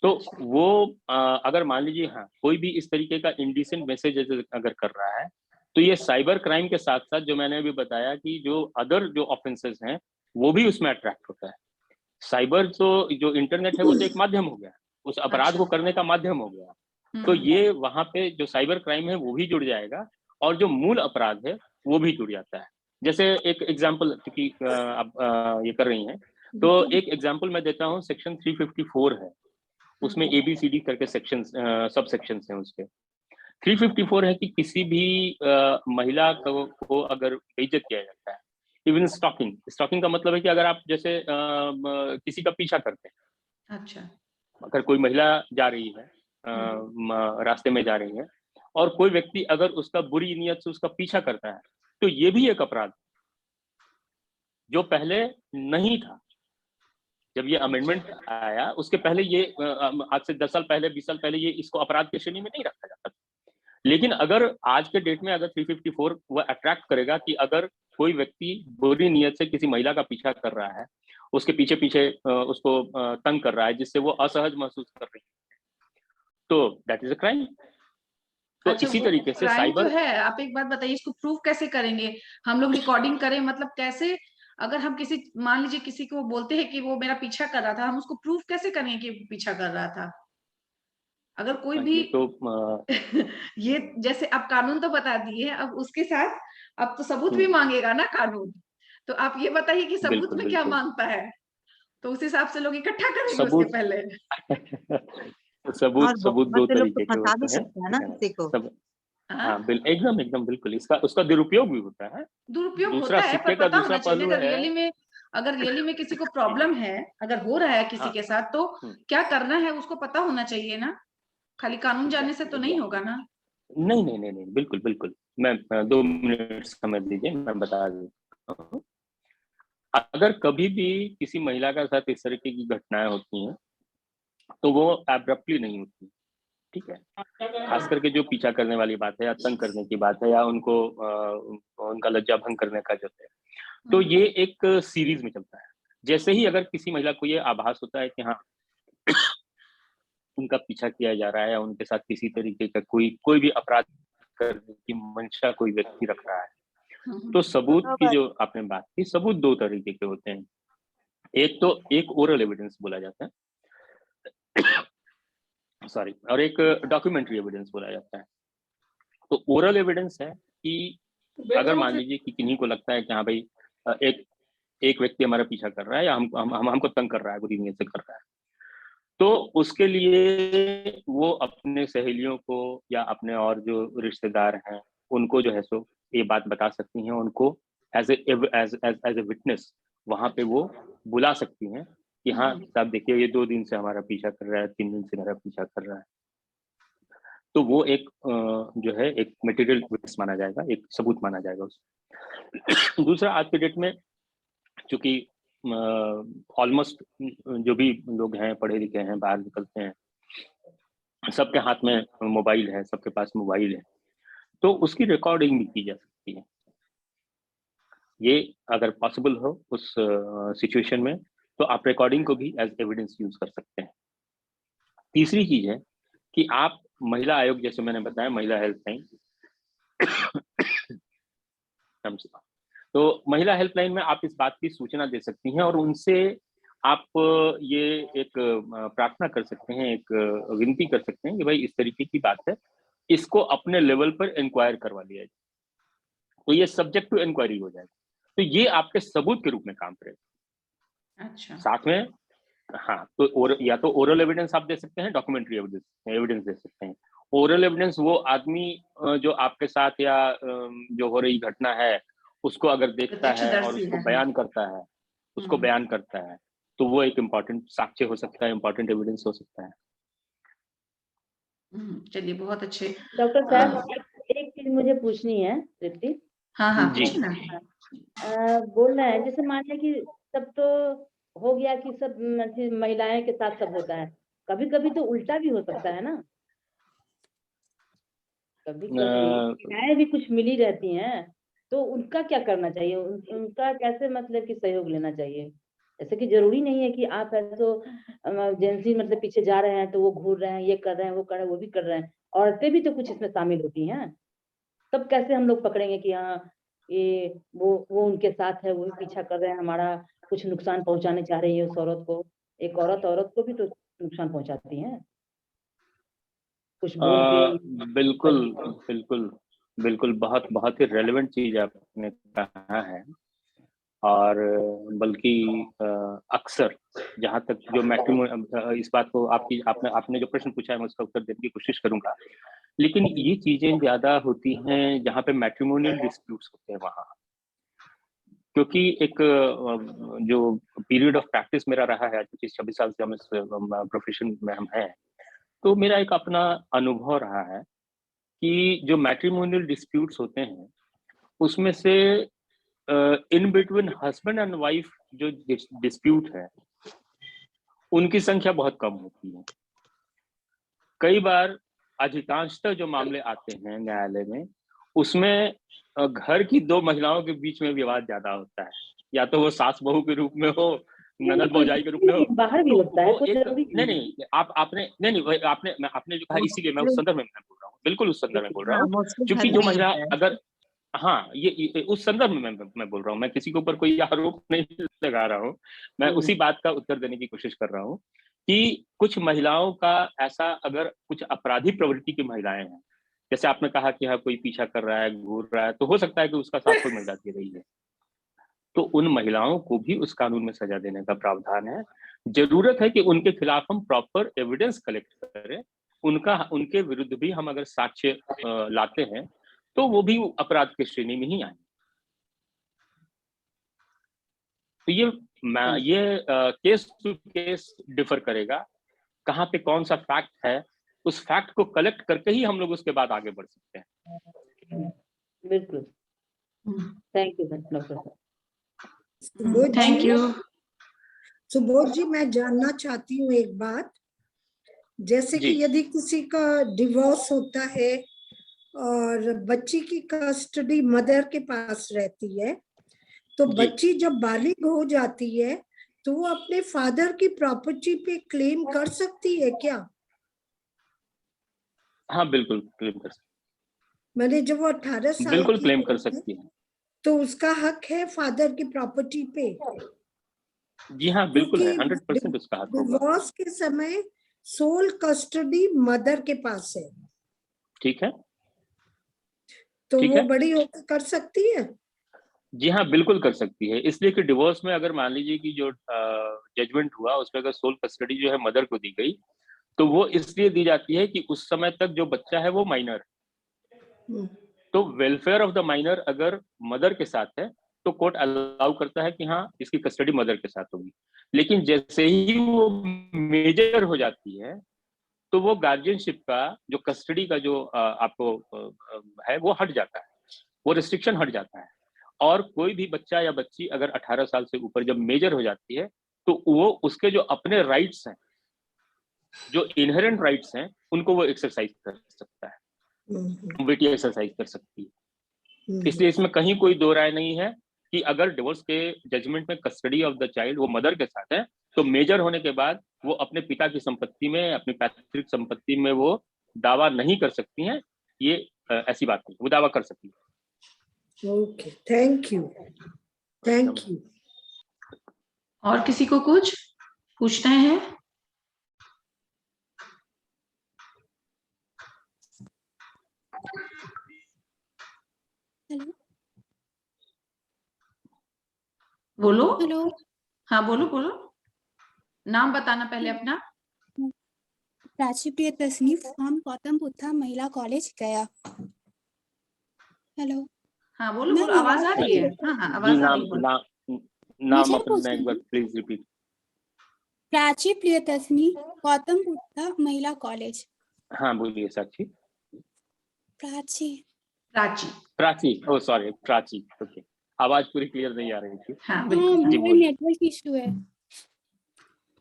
तो वो अगर मान लीजिए हाँ कोई भी इस तरीके का इंडिसेंट मैसेज अगर कर रहा है तो ये साइबर क्राइम के साथ साथ जो मैंने अभी बताया कि जो अदर जो ऑफेंसेस हैं वो भी उसमें अट्रैक्ट होता है। साइबर तो जो इंटरनेट है वो तो एक माध्यम हो गया, उस अपराध को करने का माध्यम हो गया। तो ये वहां पे जो साइबर क्राइम है वो भी जुड़ जाएगा और जो मूल अपराध है वो भी जुड़ जाता है। जैसे एक एग्जांपल, क्योंकि आप ये कर रही हैं तो एक एग्जांपल मैं देता हूँ। सेक्शन 354 है, उसमें ABCD करके सेक्शन सब सेक्शंस हैं उसके। 354 है कि किसी भी महिला को अगर बेइज्जत किया जाता है, इवन स्टॉकिंग। स्टॉकिंग का मतलब है कि अगर आप जैसे किसी का पीछा करते हैं, अच्छा, अगर कोई महिला जा रही है रास्ते में जा रही है और कोई व्यक्ति अगर उसका बुरी नीयत से उसका पीछा करता है तो ये भी एक अपराध जो पहले नहीं था। जब ये अमेंडमेंट आया उसके पहले ये आज से 10 साल पहले 20 साल पहले ये इसको अपराध की श्रेणी में नहीं रखा जाता था। लेकिन अगर आज के डेट में अगर 354 वह अट्रैक्ट करेगा कि अगर कोई व्यक्ति बुरी नीयत से किसी महिला का पीछा कर रहा है, उसके पीछे पीछे उसको तंग कर रहा है जिससे वो असहज महसूस कर रही है, तो दैट इज अ क्राइम। तो अच्छा, इसी तरीके से साइबर तो है। आप एक बात बताइए, इसको प्रूफ कैसे करेंगे? हम लोग रिकॉर्डिंग करें, मतलब कैसे? अगर हम किसी, मान लीजिए किसी को बोलते हैं कि वो मेरा पीछा कर रहा था, हम उसको प्रूफ कैसे करेंगे कि वो पीछा कर रहा था? अगर कोई भी तो ये जैसे आप कानून तो बता दिए, अब उसके साथ अब तो सबूत भी मांगेगा ना कानून। तो आप ये बताइए कि सबूत में क्या मांगता है, तो उस हिसाब से लोग इकट्ठा करेंगे उसके पहले। सबूत दो तरीके के होते हैं ना किसी को। हाँ एकदम एकदम बिल्कुल, इसका उसका दुरुपयोग भी होता है। दुरुपयोग दूसरा होता है, पर सिक्के का पता दूसरा होना चाहिए पहलू अगर रियली में किसी को प्रॉब्लम है, अगर हो रहा है किसी के साथ, तो क्या करना है उसको पता होना चाहिए ना। खाली कानून जानने से तो नहीं होगा ना। नहीं नहीं नहीं नहीं, बिल्कुल बिल्कुल। मैं 2 मिनट समय दीजिए, मैं बता देता हूँ। अगर कभी भी किसी महिला के साथ इस तरीके की घटनाएं होती हैं तो वो एब्रप्टली नहीं होती, ठीक है। खास करके जो पीछा करने वाली बात है या तंग करने की बात है या उनको उनका लज्जा भंग करने का जो है, तो ये एक सीरीज में चलता है। जैसे ही अगर किसी महिला को ये आभास होता है कि हाँ उनका पीछा किया जा रहा है या उनके साथ किसी तरीके का कोई भी अपराध करने की मंशा कोई व्यक्ति रख रहा है, तो सबूत की जो आपने बात की, सबूत 2 तरीके के होते हैं। एक ओरल एविडेंस बोला जाता है सॉरी, और एक डॉक्यूमेंट्री एविडेंस बोला जाता है। तो ओरल एविडेंस है कि अगर मान लीजिए कि किन्हीं को लगता है कि हाँ भाई एक व्यक्ति हमारा पीछा कर रहा है या हमको तंग कर रहा है, बुरी नीयत से कर रहा है, तो उसके लिए वो अपने सहेलियों को या अपने और जो रिश्तेदार हैं उनको जो है सो ये बात बता सकती हैं, उनको एज ए विटनेस वहां पे वो बुला सकती हैं कि हाँ साहब देखिए ये 2 दिन से हमारा पीछा कर रहा है, 3 दिन से मेरा पीछा कर रहा है, तो वो एक जो है एक मटेरियल विटनेस माना जाएगा, एक सबूत माना जाएगा उसको। दूसरा, आज के डेट में चूंकि ऑलमोस्ट जो भी लोग हैं पढ़े लिखे हैं, बाहर निकलते हैं, सबके हाथ में मोबाइल है, सबके पास मोबाइल है, तो उसकी रिकॉर्डिंग भी की जा सकती है। ये अगर पॉसिबल हो उस सिचुएशन में, तो आप रिकॉर्डिंग को भी एज एविडेंस यूज कर सकते हैं। तीसरी चीज है कि आप महिला आयोग, जैसे मैंने बताया, महिला हेल्पलाइन, तो महिला हेल्पलाइन में आप इस बात की सूचना दे सकती हैं और उनसे आप ये एक प्रार्थना कर सकते हैं, एक विनती कर सकते हैं कि भाई इस तरीके की बात है, इसको अपने लेवल पर इंक्वायर करवा लिया जाए, तो ये सब्जेक्ट टू इंक्वायरी हो जाएगा, तो ये आपके सबूत के रूप में काम करेगा। अच्छा, साथ में हाँ, तो या तो ओरल एविडेंस आप दे सकते हैं, डॉक्यूमेंट्री एविडेंस दे सकते हैं। ओरल एविडेंस वो आदमी जो आपके साथ या जो हो रही घटना है उसको अगर देखता है और उसको बयान करता है, उसको बयान करता है, तो वो एक इम्पोर्टेंट साक्ष्य हो सकता है, इम्पोर्टेंट एविडेंस हो सकता है। चलिए बहुत अच्छे। डॉक्टर साहब एक चीज मुझे पूछनी है तृप्ति। हाँ जी। बोल रहे हैं जैसे मान लिया कि सब तो हो गया कि सब महिलाएं के साथ सब होता है, कभी कभी तो उल्टा भी हो सकता है ना, कभी कभी महिलाएं भी कुछ मिली रहती हैं, तो उनका क्या करना चाहिए, उनका कैसे मतलब कि सहयोग लेना चाहिए? जैसे कि जरूरी नहीं है कि आप ऐसे तो जेंट्स मतलब पीछे जा रहे हैं तो वो घूर रहे हैं, ये कर रहे हैं, वो कर रहे हैं, वो भी कर रहे हैं, औरतें भी तो कुछ इसमें शामिल होती हैं, तब कैसे हम लोग पकड़ेंगे कि हाँ ये वो उनके साथ है, वो भी पीछा कर रहे हैं, हमारा कुछ नुकसान पहुंचाने चाह रही है उस औरत को? एक औरत को भी तो नुकसान पहुंचाती है कुछ बोल के। बिल्कुल बिल्कुल बिल्कुल, बहुत ही रेलेवेंट चीज आपने कहा है। और बल्कि अक्सर जहाँ तक जो मैट्रिमोनी, इस बात को आपने जो प्रश्न पूछा है मैं उसका उत्तर देने की कोशिश करूंगा, लेकिन ये चीजें ज्यादा होती हैं जहाँ पे मैट्रिमोनियल डिस्प्यूट्स होते हैं वहाँ, क्योंकि एक जो पीरियड ऑफ प्रैक्टिस मेरा रहा है, 25-26 साल से हम इस प्रोफेशन में हम हैं, तो मेरा एक अपना अनुभव रहा है कि जो मैट्रिमोनियल डिस्प्यूट्स होते हैं उसमें से in between husband and wife जो डिस्प्यूट है उनकी संख्या बहुत कम होती है। कई बार अधिकांशतः जो मामले आते हैं न्यायालय में, उसमें घर की 2 महिलाओं के बीच में विवाद ज्यादा होता है, या तो वो सास बहू के रूप में हो, ननद भौजाई के रूप में हो, बाहर भी तो होता है, वो कुछ एक जरूरी नहीं आपने जो कहा, इसीलिए मैं उस संदर्भ में बोल रहा हूँ, बिल्कुल उस संदर्भ में बोल रहा हूँ, क्योंकि जो महिला अगर हाँ ये उस संदर्भ में मैं बोल रहा हूँ, मैं किसी के ऊपर कोई आरोप नहीं लगा रहा हूँ, मैं उसी बात का उत्तर देने की कोशिश कर रहा हूँ कि कुछ महिलाओं का ऐसा, अगर कुछ अपराधी प्रवृत्ति की महिलाएं हैं, जैसे आपने कहा कि हाँ कोई पीछा कर रहा है, घूर रहा है, तो हो सकता है कि उसका साथ कोई महिला दे रही है, तो उन महिलाओं को भी उस कानून में सजा देने का प्रावधान है। जरूरत है कि उनके खिलाफ हम प्रॉपर एविडेंस कलेक्ट करें, उनके विरुद्ध भी हम अगर साक्ष्य लाते हैं तो वो भी अपराध की श्रेणी में ही आए। तो ये केस टू केस डिफर करेगा, कहाँ पे कौन सा फैक्ट है, उस फैक्ट को कलेक्ट करके ही हम लोग उसके बाद आगे बढ़ सकते हैं। बिल्कुल, थैंक यू डॉक्टर साहब। Thank you. सुबोध जी, मैं जानना चाहती हूँ एक बात, जैसे कि यदि किसी का डिवोर्स होता है और बच्ची की कस्टडी मदर के पास रहती है, तो बच्ची जब बालिग हो जाती है तो वो अपने फादर की प्रॉपर्टी पे क्लेम कर सकती है क्या? हाँ बिल्कुल क्लेम कर सकती है। मैंने जब वो 18 साल बिल्कुल की क्लेम कर सकती है, तो उसका हक है फादर की प्रॉपर्टी पे? जी हाँ बिल्कुल है, 100% उसका हक होगा। डिवोर्स के समय सोल कस्टडी मदर के पास है, ठीक है, तो ठीक वो है? बड़ी होकर कर सकती है? जी हाँ बिल्कुल कर सकती है, इसलिए कि डिवोर्स में अगर मान लीजिए कि जो जजमेंट हुआ उसमें अगर सोल कस्टडी जो है मदर को दी गई, तो वो इसलिए दी जाती है कि उस समय तक जो बच्चा है वो माइनर है, तो वेलफेयर ऑफ द माइनर अगर मदर के साथ है तो कोर्ट अलाउ करता है कि हाँ इसकी कस्टडी मदर के साथ होगी। लेकिन जैसे ही वो मेजर हो जाती है तो वो गार्जियनशिप का जो कस्टडी का जो आपको है वो हट जाता है, वो रिस्ट्रिक्शन हट जाता है। और कोई भी बच्चा या बच्ची अगर 18 साल से ऊपर जब मेजर हो जाती है तो वो उसके जो अपने राइट्स हैं, जो इनहेरेंट राइट्स हैं, उनको वो एक्सरसाइज कर सकता है, बेटी एक्सरसाइज कर सकती है। इसलिए इसमें कहीं कोई दो राय नहीं है कि अगर डिवोर्स के जजमेंट में कस्टडी ऑफ द चाइल्ड वो मदर के साथ है तो मेजर होने के बाद वो अपने पिता की संपत्ति में, अपनी पैतृक संपत्ति में वो दावा नहीं कर सकती हैं। ये ऐसी बात नहीं, वो दावा कर सकती है। Okay, thank you, thank you. और किसी को कुछ पूछना है? हेलो, बोलो। हेलो। हाँ बोलो बोलो, नाम बताना पहले अपना। प्राची प्रियदर्शनी फ्रॉम गौतम बुद्धा महिला कॉलेज गया। हेलो। हाँ बोलो बोलो, आवाज आ रही है? हाँ हाँ आवाज आ रही है। नाम अपना एक बार प्लीज रिपीट। प्राची प्रियदर्शनी, गौतम बुद्धा महिला कॉलेज। हाँ बोलिए साक्षी। प्राची। प्राची। प्राची, ओ सॉरी प्राची, ओके। आवाज पूरी क्लियर नहीं आ रही थी। हाँ मेरा नेटवर्क इशू है।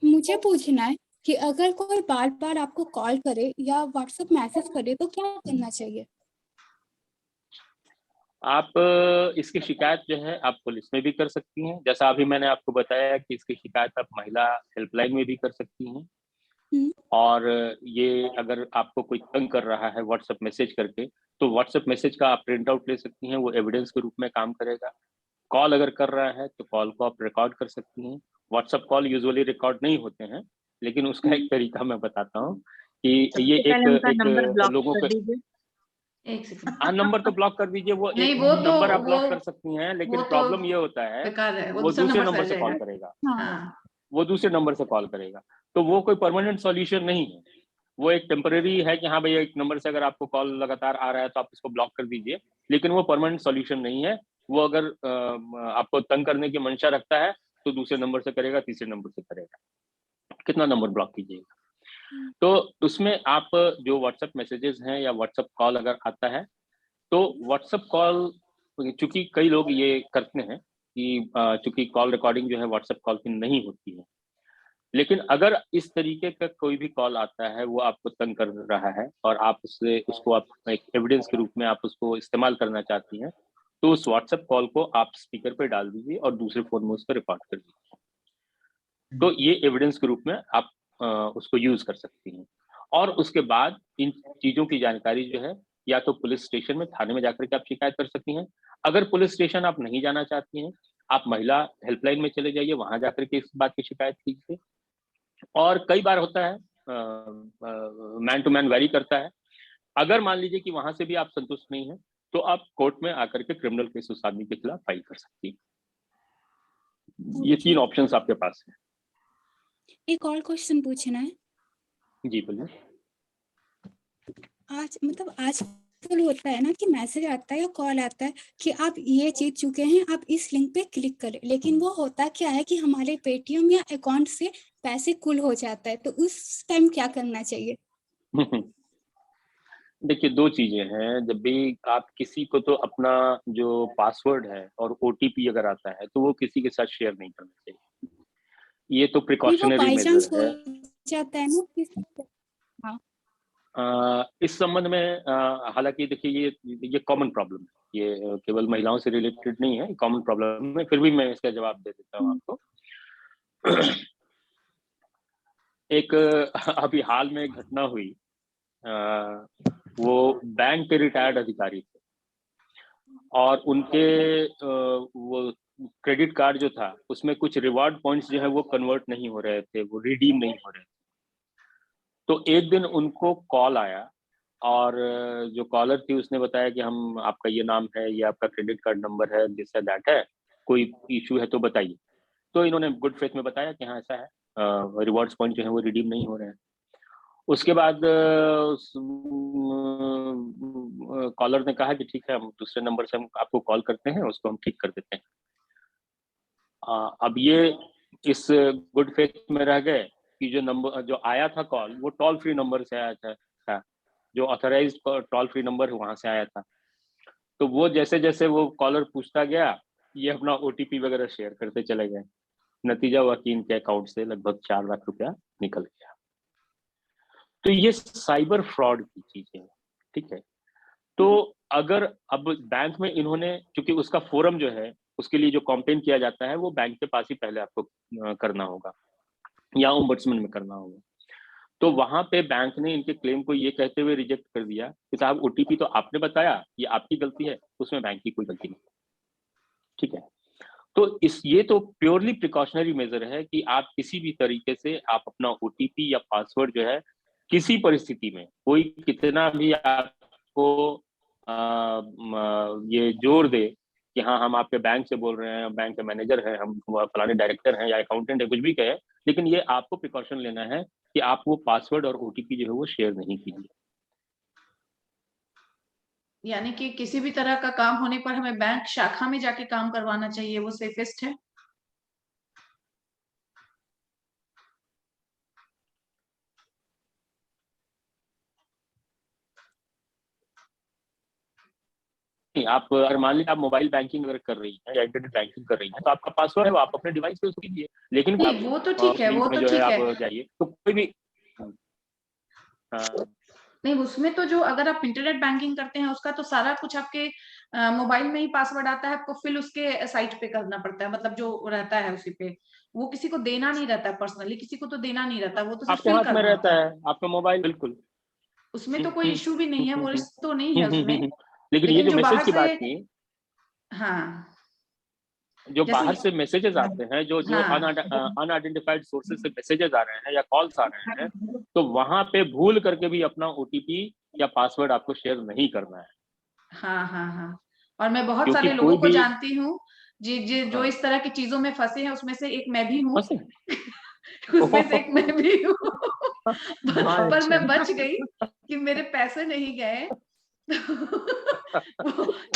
मुझे पूछना है कि अगर कोई बार बार आपको कॉल करे या व्हाट्सएप मैसेज करे तो क्या करना चाहिए? आप इसकी शिकायत जो है आप पुलिस में भी कर सकती हैं, जैसा अभी मैंने आपको बताया कि इसकी शिकायत आप महिला हेल्पलाइन में भी कर सकती हैं। और ये अगर आपको कोई तंग कर रहा है व्हाट्सएप मैसेज करके तो व्हाट्सएप मैसेज का आप प्रिंट आउट ले सकती हैं, वो एविडेंस के रूप में काम करेगा। कॉल अगर कर रहा है तो कॉल को आप रिकॉर्ड कर सकती हैं। व्हाट्सएप कॉल यूजुअली रिकॉर्ड नहीं होते हैं, लेकिन उसका एक तरीका मैं बताता हूँ कि ये एक लोगों के एक सेकंड, हाँ नंबर तो ब्लॉक कर दीजिए, वो नहीं, एक वो तो नंबर आप ब्लॉक कर सकती हैं, लेकिन प्रॉब्लम ये होता है वो दूसरे नंबर से कॉल करेगा। वो दूसरे नंबर से कॉल करेगा, तो वो कोई परमानेंट सॉल्यूशन नहीं है, वो एक टेम्परेरी है कि हाँ भैया एक नंबर से अगर आपको कॉल लगातार आ रहा है तो आप इसको ब्लॉक कर दीजिए, लेकिन वो परमानेंट सॉल्यूशन नहीं है। वो अगर आपको तंग करने की मंशा रखता है तो दूसरे नंबर से करेगा, तीसरे नंबर से करेगा, कितना नंबर ब्लॉक कीजिएगा। तो उसमें आप जो व्हाट्सएप मैसेजेस हैं या व्हाट्सएप कॉल अगर आता है तो व्हाट्सएप कॉल, चूंकि कई लोग ये करते हैं कि चूंकि कॉल रिकॉर्डिंग जो है व्हाट्सएप कॉल की नहीं होती है, लेकिन अगर इस तरीके का कोई भी कॉल आता है, वो आपको तंग कर रहा है और आप उसको आप एक एविडेंस के रूप में आप उसको इस्तेमाल करना चाहती हैं, तो उस व्हाट्सएप कॉल को आप स्पीकर पे डाल दीजिए और दूसरे फोन में उसको रिकॉर्ड कर दीजिए। तो ये एविडेंस के रूप में आप उसको यूज कर सकती हैं। और उसके बाद इन चीजों की जानकारी जो है या तो पुलिस स्टेशन में, थाने में जाकर के आप शिकायत कर सकती हैं। अगर पुलिस स्टेशन आप नहीं जाना चाहती हैं, आप महिला हेल्पलाइन में चले जाइए, वहां जाकर के इस बात की शिकायत कीजिए। और कई बार होता है मैन टू मैन वेरी करता है, अगर मान लीजिए कि वहां से भी आप संतुष्ट नहीं है तो आप कोर्ट में आकर के क्रिमिनल केस उस आदमी के खिलाफ फाइल कर सकती हैं। ये 3 ऑप्शंस आपके पास है। एक और क्वेश्चन पूछना है। जी बोलिए। आजकल होता है ना कि मैसेज आता है या कॉल आता है कि आप ये जीत चुके हैं, आप इस लिंक पे क्लिक करें, लेकिन वो होता क्या है कि हमारे पेटीएम या अकाउंट से पैसे कुल हो जाता है, तो उस टाइम क्या करना चाहिए? देखिए 2 चीजें हैं, जब भी आप किसी को तो अपना जो पासवर्ड है और ओटीपी अगर आता है तो वो किसी के साथ शेयर नहीं करना चाहिए। ये तो प्रिकॉशनरी मेजर है। जाता है ना। इस संबंध में हालांकि देखिए ये कॉमन प्रॉब्लम है, ये केवल महिलाओं से रिलेटेड नहीं है, कॉमन प्रॉब्लम है, फिर भी मैं इसका जवाब दे देता हूँ आपको। एक अभी हाल में एक घटना हुई, वो बैंक के रिटायर्ड अधिकारी थे और उनके वो क्रेडिट कार्ड जो था उसमें कुछ रिवार्ड पॉइंट्स जो है वो कन्वर्ट नहीं हो रहे थे, वो रिडीम नहीं हो रहे थे। तो एक दिन उनको कॉल आया और जो कॉलर थी उसने बताया कि हम, आपका ये नाम है, ये आपका क्रेडिट कार्ड नंबर है, दिस है दैट है, कोई इशू है तो बताइए। तो इन्होंने गुड फेथ में बताया कि हाँ ऐसा है, रिवॉर्ड्स पॉइंट जो है वो रिडीम नहीं हो रहे हैं। उसके बाद कॉलर ने कहा कि ठीक है, हम दूसरे नंबर से हम आपको कॉल करते हैं, उसको हम ठीक कर देते हैं। अब ये इस गुड फेथ में रह गए कि जो नंबर जो आया था कॉल वो टोल फ्री नंबर से आया था, जो ऑथराइज्ड टोल फ्री नंबर वहां से आया था। तो वो जैसे जैसे वो कॉलर पूछता गया, ये अपना ओटीपी वगैरह शेयर करते चले गए। नतीजा हुआ कि इनके अकाउंट से लगभग 4 लाख रुपया निकल गया। तो ये साइबर फ्रॉड की चीजें हैं, ठीक है। तो अगर अब बैंक में इन्होंने, क्योंकि उसका फोरम जो है उसके लिए जो कंप्लेन किया जाता है वो बैंक के पास ही पहले आपको करना होगा या ओम्बड्समैन में करना होगा। तो वहां पे बैंक ने इनके क्लेम को ये कहते हुए रिजेक्ट कर दिया कि साहब ओटीपी तो आपने बताया, ये आपकी गलती है, उसमें बैंक की कोई गलती नहीं, ठीक है। तो ये तो प्योरली प्रिकॉशनरी मेजर है कि आप किसी भी तरीके से आप अपना ओटीपी या पासवर्ड जो है किसी परिस्थिति में कोई कितना भी आपको ये जोर दे कि हाँ हम आपके बैंक से बोल रहे हैं, बैंक के मैनेजर हैं, हम फलाने डायरेक्टर हैं या अकाउंटेंट है, कुछ भी कहे, लेकिन ये आपको प्रिकॉशन लेना है कि आप वो पासवर्ड और ओटीपी जो है वो शेयर नहीं कीजिए। यानी कि किसी भी तरह का काम होने पर हमें बैंक शाखा में जाके काम करवाना चाहिए, वो सेफेस्ट है। आप अगर मान लीजिए आप मोबाइल बैंकिंग अगर कर रही हैं या इंटरनेट बैंकिंग कर रही हैं तो आपका पासवर्ड है वो आप अपने डिवाइस पे उसको कीजिए, लेकिन नहीं वो तो ठीक है, वो तो ठीक है, आप जाइए तो कोई भी नहीं उसमें तो जो अगर आप इंटरनेट बैंकिंग करते हैं उसका तो सारा कुछ आपके मोबाइल में ही पासवर्ड आता है, आपको फिल उसके साइट पे करना पड़ता है, मतलब जो रहता है उसी पे, वो किसी को देना नहीं रहता, पर्सनली किसी को तो देना नहीं रहता, वो तो सिर्फ फिल करना रहता है आपका मोबाइल। बिल्कुल, उसमें तो कोई इशू भी नहीं है, वो रिस्क तो नहीं है उसमें। लेकिन ये जो मैसेज की बात की, हाँ जो बाहर से मैसेजेस आते हैं, जो अनआइडेंटिफाइड सोर्सेज से मैसेजेस आ रहे हैं या कॉल्स आ रहे हैं, तो वहां पे भूल करके भी अपना ओटीपी या पासवर्ड आपको शेयर नहीं करना है। हाँ हाँ हाँ, और मैं बहुत सारे लोगों को जानती हूँ जो इस तरह की चीजों में फंसे हैं, उसमें से एक मैं भी हूँ उसमें से एक मैं भी हूँ पर मैं बच गई कि मेरे पैसे नहीं गए।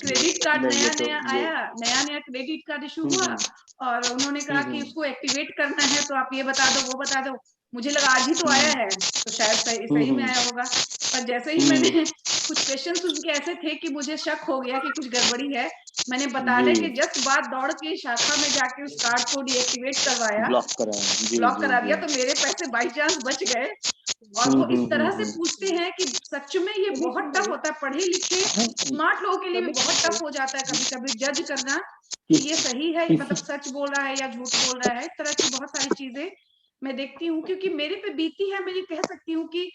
क्रेडिट कार्ड नया क्रेडिट कार्ड इशू हुआ और उन्होंने कहा कि उसको एक्टिवेट करना है तो आप ये बता दो वो बता दो, मुझे लगा आज ही तो आया है तो शायद सही में आया होगा, पर जैसे ही मैंने कुछ क्वेश्चंस उनके ऐसे थे कि मुझे शक हो गया कि कुछ गड़बड़ी है, मैंने बताने के जस्ट बाद दौड़ के शाखा में जाके उस कार्ड को डीएक्टिवेट करवाया, ब्लॉक करा दिया, तो मेरे पैसे बाई चांस बच गए। और वो इस तरह से पूछते हैं कि सच में ये बहुत टफ होता है, पढ़े लिखे स्मार्ट लोगों के लिए भी बहुत टफ हो जाता है कभी कभी जज करना कि ये सही है, मतलब सच बोल रहा है या झूठ बोल रहा है। इस तरह की बहुत सारी चीजें मैं देखती हूँ क्योंकि मेरे पे बीती है। मैं कह सकती हूँ कि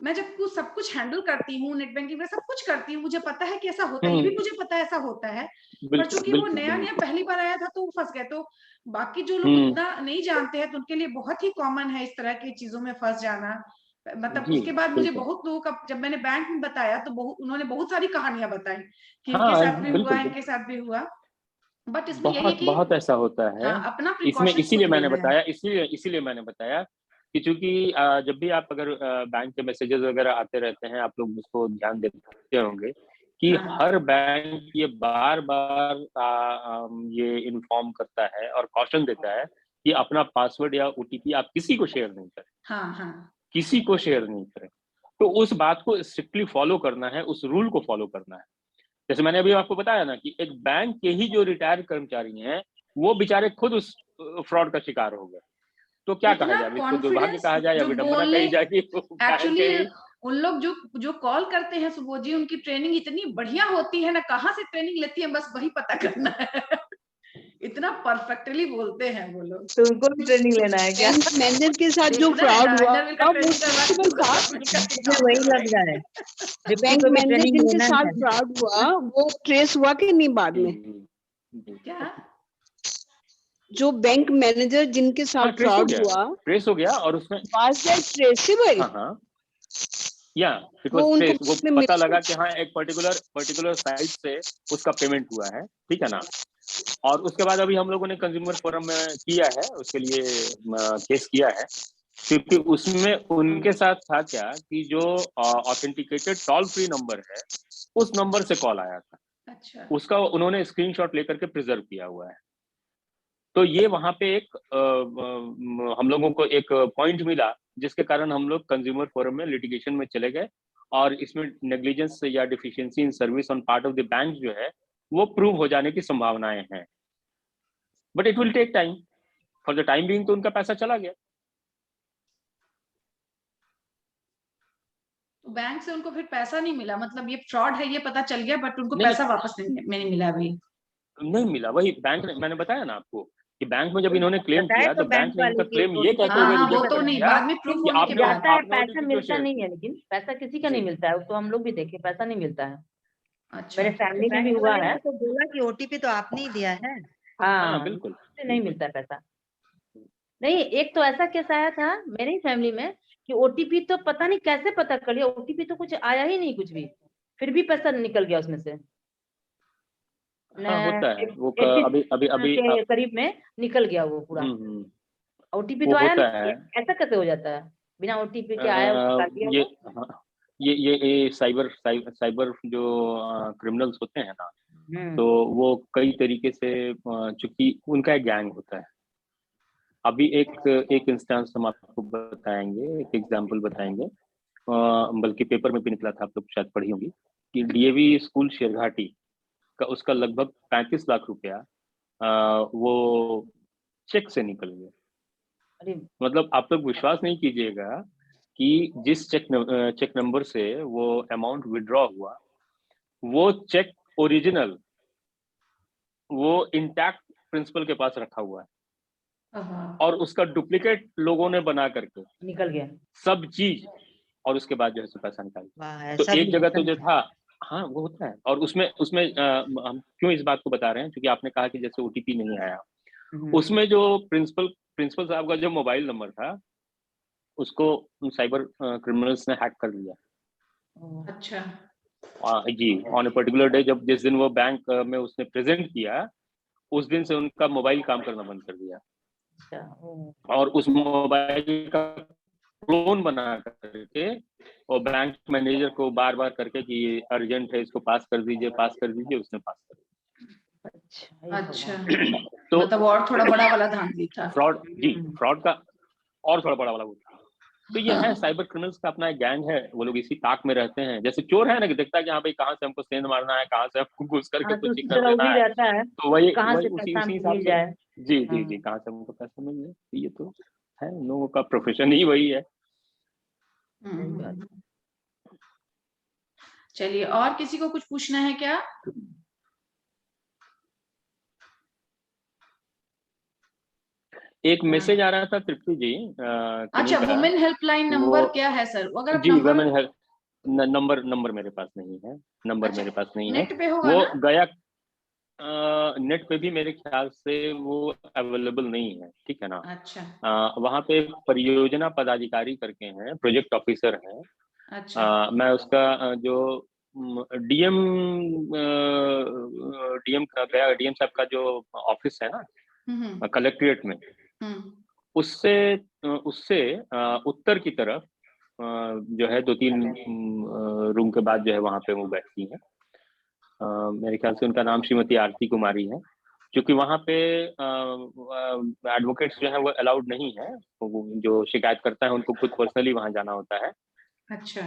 मैं जब सब कुछ हैंडल करती हूँ, नेट बैंकिंग में सब कुछ करती हूँ, मुझे पता है कि ऐसा होता है, ये भी मुझे पता है ऐसा होता है, पर चूंकि वो नया पहली बार आया था तो वो फंस गए। तो बाकी जो लोग उतना नहीं जानते हैं तो उनके लिए बहुत ही कॉमन है इस तरह की चीजों में फंस जाना। मतलब उसके बाद मुझे बहुत लोगों का, जब मैंने बैंक में बताया तो उन्होंने बहुत सारी कहानियां बताई कि इनके साथ भी हुआ, इनके साथ भी हुआ, बट इसमें यही है कि बहुत ऐसा होता है। अपना इसमें इसीलिए मैंने बताया कि चूंकि जब भी आप अगर बैंक के मैसेजेस वगैरह आते रहते हैं, आप लोग उसको ध्यान देते होंगे कि हर बैंक ये बार-बार ये इन्फॉर्म करता है और कॉशन देता है कि अपना पासवर्ड या ओटीपी आप किसी को शेयर नहीं करें। किसी को शेयर नहीं करें। तो उस बात को स्ट्रिक्टली फॉलो करना है, उस रूल को फॉलो करना है। जैसे मैंने अभी आपको बताया ना कि एक बैंक के ही जो रिटायर्ड कर्मचारी हैं, वो बेचारे खुद उस फ्रॉड का शिकार हो गए। तो क्या कहा जाए, इसको दुर्भाग्य कहा जाए या विडंबना कही जाए कि एक्चुअली उन लोग जो कॉल करते हैं सुबोध जी, उनकी ट्रेनिंग इतनी बढ़िया होती है ना, कहाँ से ट्रेनिंग लेती है बस वही पता करना है। इतना परफेक्टली बोलते हैं वो लोग। तो उनको भी ट्रेनिंग लेना है क्या? मैनेजर के साथ जो फ्रॉड हुआ वही लग रहा है। बैंक मैनेजर जिनके साथ फ्रॉड हुआ वो ट्रेस हुआ कि नहीं बाद में? क्या? जो बैंक मैनेजर जिनके साथ फ्रॉड हुआ ट्रेस हो गया और उसमें वाज दैट ट्रेसेबल? या इट वाज ट्रेस, वो पता लगा कि हाँ एक पर्टिकुलर साइट से उसका पेमेंट हुआ है, ठीक है ना। और उसके बाद अभी हम लोगों ने कंज्यूमर फोरम में किया है, उसके लिए केस किया है, क्योंकि उसमें उनके साथ था क्या कि जो ऑथेंटिकेटेड टोल फ्री नंबर है उस नंबर से कॉल आया था। अच्छा। उसका उन्होंने स्क्रीनशॉट लेकर के प्रिजर्व किया हुआ है। तो ये वहां पे एक हम लोगों को एक पॉइंट मिला जिसके कारण हम लोग कंज्यूमर फोरम में लिटिगेशन में चले गए, और इसमें नेग्लिजेंस या deficiency in service on part of the bank जो है वो प्रूव हो जाने की संभावनाएं हैं, but it will take time. For the time being तो उनका पैसा चला गया। तो बैंक से उनको फिर पैसा नहीं मिला, मतलब ये फ्रॉड है ये पता चल गया, बट उनको पैसा वापस नहीं मिला अभी? नहीं मिला, वही बैंक ने, मैंने बताया ना आपको कि बैंक में जब इन्होंने क्लेम किया तो बैंक ने इनका क्लेम ये कहते हुए रिजेक्ट कर दिया बाद में प्रूफ होने के बाद। पैसा मिलता नहीं है, लेकिन पैसा किसी का नहीं मिलता है, तो हम लोग भी देखे पैसा नहीं मिलता है। अच्छा, मेरे फैमिली में भी हुआ है। तो बोला कि ओटीपी तो आपने ही दिया है। हाँ बिल्कुल नहीं मिलता पैसा। नहीं, एक तो ऐसा केस आया था मेरे ही फैमिली में कि ओटीपी तो पता नहीं कैसे पता कर लिया, ओटीपी तो कुछ आया ही नहीं कुछ भी, फिर भी पैसा निकल गया उसमें से। हाँ, होता है वो अभी के करीब में निकल गया वो पूरा। ओटीपी तो आया नहीं, ऐसा कैसे हो जाता है बिना ओटीपी के आया? ये साइबर जो क्रिमिनल्स होते हैं ना, तो वो कई तरीके से, चूंकि उनका एक गैंग होता है। अभी एक इंस्टेंस हम आपको बताएंगे, एक एग्जांपल बताएंगे, बल्कि पेपर में भी निकला था, आप लोग शायद पढ़ी होंगी कि डीएवी स्कूल शेरघाटी का उसका लगभग 35 लाख रुपया वो चेक से निकल गया। मतलब आप लोग विश्वास नहीं कीजिएगा कि जिस चेक नंबर से वो अमाउंट विड्रॉ हुआ, वो चेक ओरिजिनल वो इंटैक्ट प्रिंसिपल के पास रखा हुआ है, और उसका डुप्लीकेट लोगों ने बना करके निकल गया सब चीज, और उसके बाद जो है पैसा निकाल। तो एक जगह तो जो था, हाँ वो होता है। और उसमें हम क्यों इस बात को बता रहे हैं, क्योंकि आपने कहा कि जैसे ओटीपी नहीं आया, उसमें जो प्रिंसिपल साहब का जो मोबाइल नंबर था उसको साइबर क्रिमिनल्स ने हैक कर लिया। अच्छा जी, ऑन ए पर्टिकुलर डे, जब जिस दिन वो बैंक में उसने प्रेजेंट किया, उस दिन से उनका मोबाइल काम करना बंद कर दिया। और उस मोबाइल का क्लोन बना करके और बैंक मैनेजर को बार बार करके कि ये अर्जेंट है, इसको पास कर दीजिए, उसने पास कर दिया। अच्छा तो मतलब और थोड़ा बड़ा वाला धांधली था, फ्रॉड। जी, फ्रॉड का और थोड़ा बड़ा वाला वो था। तो ये है साइबर क्रिमिनल्स का अपना एक गैंग है, वो लोग इसी ताक में रहते हैं। जैसे चोर है ना कि देखता है कि हाँ भाई कहाँ से हमको सेंध मारना है, कहाँ से हमको घुस करके कुछ कर देना है, तो वही उसी हिसाब से जी कहाँ से हमको पैसा मिल जाए। ये तो है, लोगों का प्रोफेशन ही वही है। चलिए, और किसी को कुछ पूछना है क्या? एक मैसेज आ रहा था तृप्ति जी, अच्छा, वुमेन हेल्पलाइन नंबर क्या है सर? अगर जी वुमेन हेल्प नंबर मेरे पास नहीं है, मेरे पास नहीं है। नेट पे होगा वो ना? गया नेट पे भी मेरे ख्याल से वो अवेलेबल नहीं है, ठीक है ना। अच्छा वहाँ पे परियोजना पदाधिकारी करके हैं, प्रोजेक्ट ऑफिसर हैं। अच्छा मैं उसका जो डीएम साहब का जो ऑफिस है ना कलेक्ट्रेट में, उससे उत्तर की तरफ जो है 2-3 रूम के बाद जो है वहाँ पे वो बैठती हैं। मेरे ख्याल से उनका नाम श्रीमती आरती कुमारी है। क्योंकि वहाँ पे एडवोकेट्स जो है वो अलाउड नहीं है, जो शिकायत करता है उनको खुद पर्सनली वहाँ जाना होता है। अच्छा,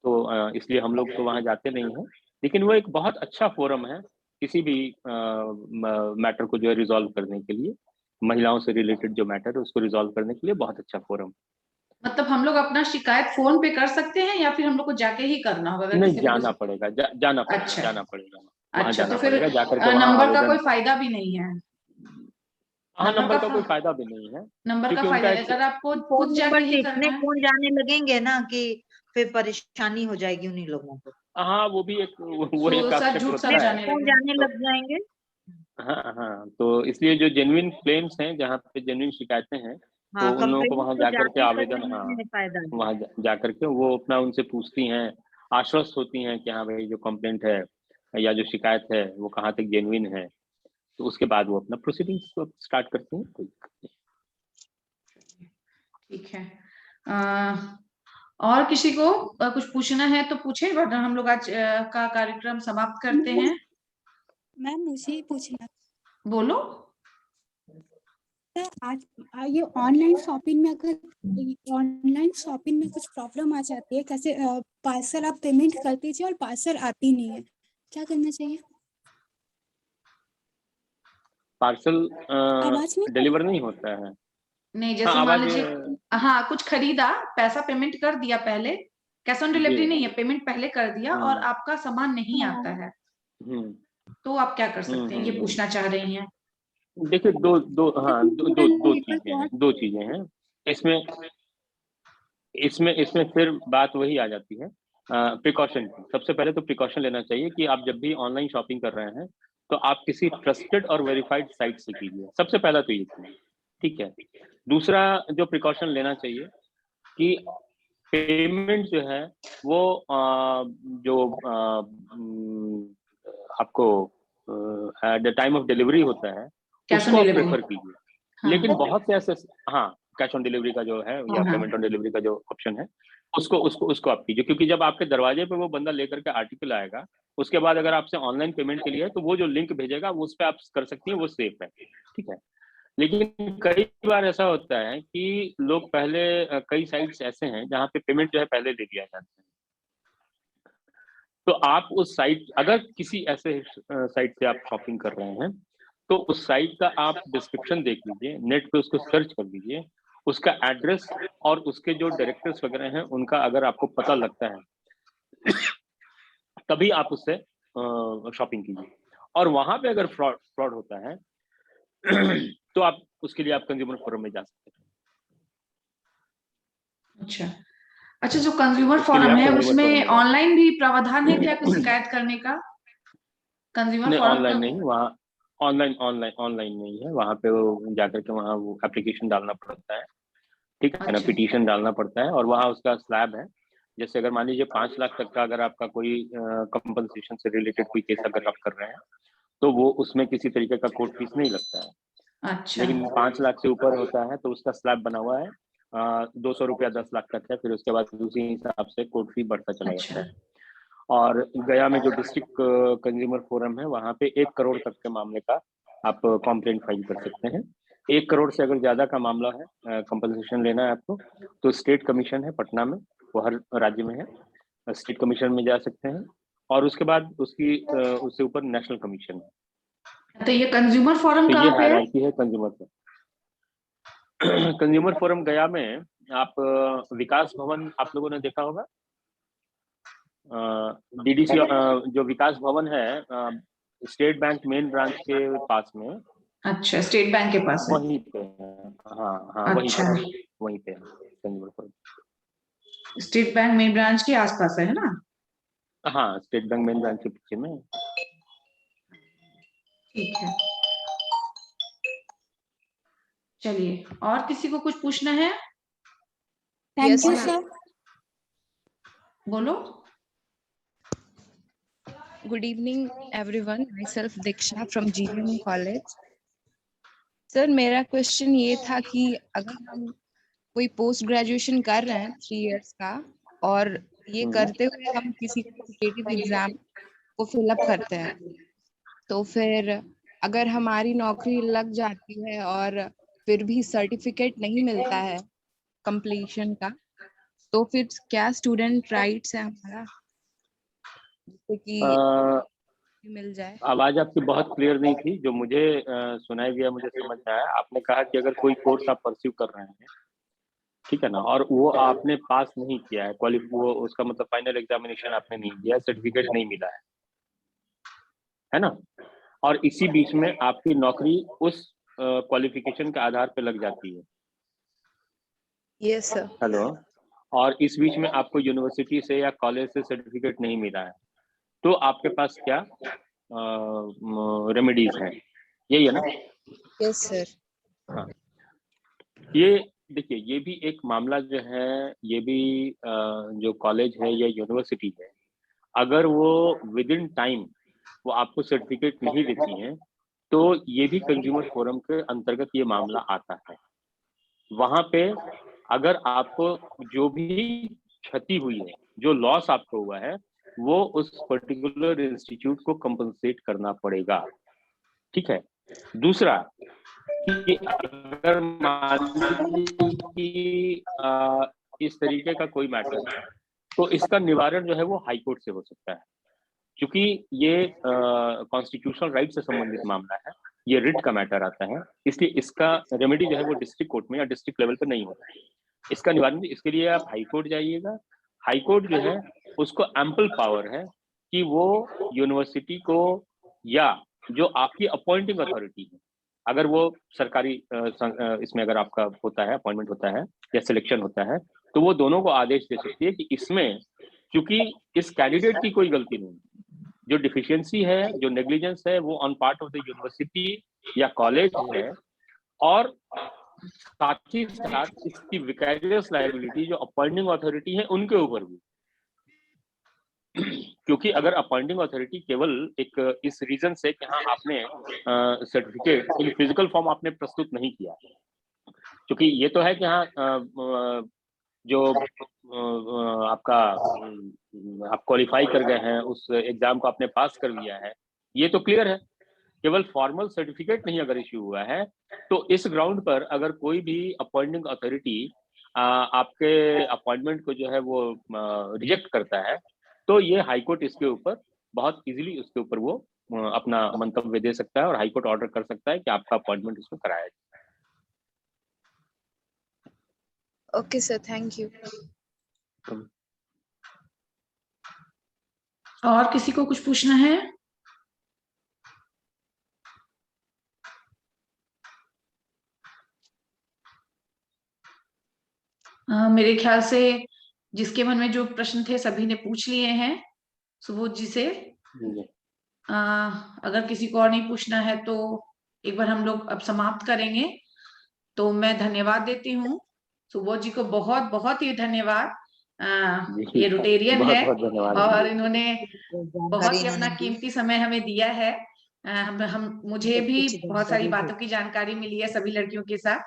तो इसलिए हम लोग तो वहाँ जाते नहीं हैं, लेकिन वो एक बहुत अच्छा फोरम है किसी भी मैटर को जो है रिजॉल्व करने के लिए, महिलाओं से रिलेटेड जो मैटर है उसको रिजॉल्व करने के लिए बहुत अच्छा फोरम। मतलब हम लोग अपना शिकायत फोन पे कर सकते हैं या फिर हम लोग को जाके ही करना होगा? नहीं, जाना पड़ेगा, जाना पड़ेगा। अच्छा, तो फिर नंबर का कोई फायदा भी नहीं है? हाँ, नंबर का कोई फायदा भी नहीं है। नंबर का फायदा अगर आपको खुद जाके ही करना है, फोन जाने लगेंगे ना कि फिर परेशानी हो जाएगी उन्हीं लोगों को। हाँ, वो भी एक जाने लग जाएंगे। हाँ, तो इसलिए जो जेन्युइन क्लेम्स हैं, जहाँ पे जेन्युइन शिकायतें हैं, तो उन लोगों को वहाँ जाकर के आवेदन, वहाँ जाकर के वो अपना उनसे पूछती हैं, आश्वस्त होती हैं कि हाँ भाई जो कंप्लेंट है या जो शिकायत है वो कहाँ तक जेन्युइन है, तो उसके बाद वो अपना प्रोसीडिंग्स स्टार्ट करते हैं। ठीक है। और किसी को कुछ पूछना है तो पूछे, वरना हम लोग आज का कार्यक्रम समाप्त करते हैं। मैम मुझे ही पूछना। बोलो। आज ये ऑनलाइन शॉपिंग में, अगर ऑनलाइन शॉपिंग में कुछ प्रॉब्लम आ जाती है, कैसे पार्सल आप पेमेंट कर दीजिए और पार्सल आती नहीं है, क्या करना चाहिए? पार्सल डिलीवर नहीं होता है। नहीं, जैसे मान लीजिए हाँ कुछ खरीदा, पैसा पेमेंट कर दिया पहले, कैश ऑन डिलीवरी नहीं है, पेमेंट पहले कर दिया और आपका सामान नहीं आता है, तो आप क्या कर सकते हैं, ये पूछना चाह रही हैं। देखिए दो चीजें हैं इसमें फिर बात वही आ जाती है प्रिकॉशन की। सबसे पहले तो प्रिकॉशन लेना चाहिए कि आप जब भी ऑनलाइन शॉपिंग कर रहे हैं तो आप किसी ट्रस्टेड और वेरीफाइड साइट से कीजिए, सबसे पहला तो ये चीज, ठीक है। दूसरा जो प्रिकॉशन लेना चाहिए कि पेमेंट जो है वो आपको at the time of delivery होता है उसको आप प्रेफर कीजिए। लेकिन बहुत से ऐसे कैश ऑन डिलीवरी का जो है या पेमेंट ऑन डिलीवरी का जो ऑप्शन है उसको आप कीजिए, क्योंकि जब आपके दरवाजे पे वो बंदा लेकर के आर्टिकल आएगा उसके बाद अगर आपसे ऑनलाइन पेमेंट के लिए है तो वो जो लिंक भेजेगा वो उस पर आप कर सकती हैं, वो सेफ है, ठीक है। लेकिन कई बार ऐसा होता है कि लोग पहले कई साइट्स ऐसे हैं जहाँ पे पेमेंट जो है पहले दे दिया जाता है, तो आप उस साइट, अगर किसी ऐसे साइट से आप शॉपिंग कर रहे हैं तो उस साइट का आप डिस्क्रिप्शन देख लीजिए, नेट पे उसको सर्च कर लीजिए, उसका एड्रेस और उसके जो डायरेक्टर्स वगैरह हैं उनका अगर आपको पता लगता है तभी आप उससे शॉपिंग कीजिए। और वहां पे अगर फ्रॉड होता है तो आप उसके लिए आप कंज्यूमर फोरम में जा सकते हैं। अच्छा, जो कंज्यूमर फोरम है उसमें ऑनलाइन भी प्रावधान है क्या कुछ शिकायत करने का? कंज्यूमर फोरम ऑनलाइन नहीं, वहाँ ऑनलाइन नहीं है, वहाँ पे वो जाकर के वहाँ वो एप्लीकेशन डालना पड़ता है, ठीक है ना, पिटीशन डालना पड़ता है और वहाँ उसका स्लैब है। जैसे अगर मान लीजिए 5 लाख तक का अगर आपका कोई कंपनसेशन से रिलेटेड कोई केस अगर आप कर रहे हैं तो वो उसमें किसी तरीके का कोर्ट फीस नहीं लगता है। लेकिन 5 लाख से ऊपर होता है तो उसका स्लैब बना हुआ है 200 रुपया 10 लाख तक है, फिर उसके बाद उसी हिसाब से कोर्ट फी बढ़ता चला जाता है। और गया में जो डिस्ट्रिक्ट कंज्यूमर फोरम है वहाँ पे 1 करोड़ तक के मामले का आप कंप्लेंट फाइल कर सकते हैं। 1 करोड़ से अगर ज्यादा का मामला है, कंपनसेशन लेना है आपको, तो स्टेट कमीशन है पटना में, वो हर राज्य में है, स्टेट कमीशन में जा सकते हैं और उसके बाद उससे ऊपर नेशनल कमीशन है। तो ये कंज्यूमर फोरम कहाँ पे है? है कंज्यूमर फोरम। कंज्यूमर फोरम गया में आप विकास भवन आप लोगों ने देखा होगा, डीडीसी जो विकास भवन है स्टेट बैंक मेन ब्रांच के पास में। अच्छा, स्टेट बैंक के पास है, वहीं पे है। हाँ अच्छा। वहीं पे consumer forum state bank main branch के आसपास है ना? हाँ, स्टेट बैंक मेन ब्रांच के पीछे में। ठीक है, चलिए और किसी को कुछ पूछना है? Thank you sir. बोलो। Good evening everyone, myself Diksha from GM College. Sir मेरा क्वेश्चन ये था कि अगर हम कोई पोस्ट ग्रेजुएशन कर रहे हैं 3 इयर्स का और ये करते हुए हम किसी कॉम्पिटिटिव एग्जाम को फिलअप करते हैं तो फिर अगर हमारी नौकरी लग जाती है और फिर भी सर्टिफिकेट नहीं मिलता है कंप्लीशन का, तो फिर क्या स्टूडेंट राइट्स है हमारा जैसे कि मिल जाए? आवाज आपकी बहुत क्लियर नहीं थी, जो मुझे सुनाई दिया मुझे समझ में आया। आपने कहा कि अगर कोई कोर्स आप परस्यू कर रहे हैं, ठीक है ना, और वो आपने पास नहीं किया है, वो उसका मतलब फाइनल एग्जामिनेशन आपने नहीं दिया, सर्टिफिकेट नहीं मिला है ना, और इसी बीच में आपकी नौकरी उस क्वालिफिकेशन के आधार पे लग जाती है। Yes sir. हेलो, और इस बीच में आपको यूनिवर्सिटी से या कॉलेज से सर्टिफिकेट नहीं मिला है, तो आपके पास क्या रेमेडीज हैं, यही है ना? Yes sir. हाँ, ये देखिए, ये भी एक मामला जो है, ये भी जो कॉलेज है या यूनिवर्सिटी है, अगर वो विद इन टाइम वो आपको सर्टिफिकेट नहीं देती हैं तो ये भी कंज्यूमर फोरम के अंतर्गत ये मामला आता है। वहां पे अगर आपको जो भी क्षति हुई है, जो लॉस आपको हुआ है, वो उस पर्टिकुलर इंस्टीट्यूट को कंपनसेट करना पड़ेगा, ठीक है। दूसरा, कि अगर मान लीजिए कि इस तरीके का कोई मैटर है तो इसका निवारण जो है वो हाई कोर्ट से हो सकता है, क्योंकि ये कॉन्स्टिट्यूशनल राइट से संबंधित मामला है, ये रिट का मैटर आता है, इसलिए इसका रेमेडी जो है वो डिस्ट्रिक्ट कोर्ट में या डिस्ट्रिक्ट लेवल पर नहीं होता है। इसका निवारण इसके लिए आप हाई कोर्ट जाइएगा। हाई कोर्ट जो है उसको एम्पल पावर है कि वो यूनिवर्सिटी को या जो आपकी अपॉइंटिंग अथॉरिटी है, अगर वो सरकारी इसमें अगर आपका होता है, अपॉइंटमेंट होता है या सिलेक्शन होता है, तो वो दोनों को आदेश दे सकती है कि इसमें क्योंकि इस कैंडिडेट की कोई गलती नहीं, जो डिफिशियंसी है, जो नेग्लिजेंस है, वो on part of the university या कॉलेज है, और साथ ही साथ इसकी विकैरियस लायबिलिटी जो अपॉइंटिंग अथॉरिटी है उनके ऊपर भी, क्योंकि अगर अपॉइंटिंग अथॉरिटी केवल एक इस रीजन से कि हाँ आपने सर्टिफिकेट इन फिजिकल फॉर्म आपने प्रस्तुत नहीं किया, क्योंकि ये तो है कि हाँ जो आपका आप क्वालिफाई कर गए हैं, उस एग्जाम को आपने पास कर लिया है, ये तो क्लियर है। केवल फॉर्मल सर्टिफिकेट नहीं अगर इश्यू हुआ है, तो इस ग्राउंड पर अगर कोई भी अपॉइंटिंग अथॉरिटी आपके अपॉइंटमेंट को जो है वो रिजेक्ट करता है, तो ये हाई कोर्ट इसके ऊपर बहुत इजीली उसके ऊपर वो अपना मंतव्य दे सकता है और हाई कोर्ट ऑर्डर कर सकता है कि आपका अपॉइंटमेंट उसमें कराया जाए। Okay sir, thank you. और किसी को कुछ पूछना है? मेरे ख्याल से जिसके मन में जो प्रश्न थे सभी ने पूछ लिए हैं सुबोध जी से। अगर किसी को और नहीं पूछना है तो एक बार हम लोग अब समाप्त करेंगे। तो मैं धन्यवाद देती हूँ सुबोध जी को, बहुत बहुत ही धन्यवाद। ये रोटेरियन है और इन्होंने बहुत ही अपना कीमती समय हमें दिया है। मुझे भी बहुत सारी बातों की जानकारी मिली है सभी लड़कियों के साथ,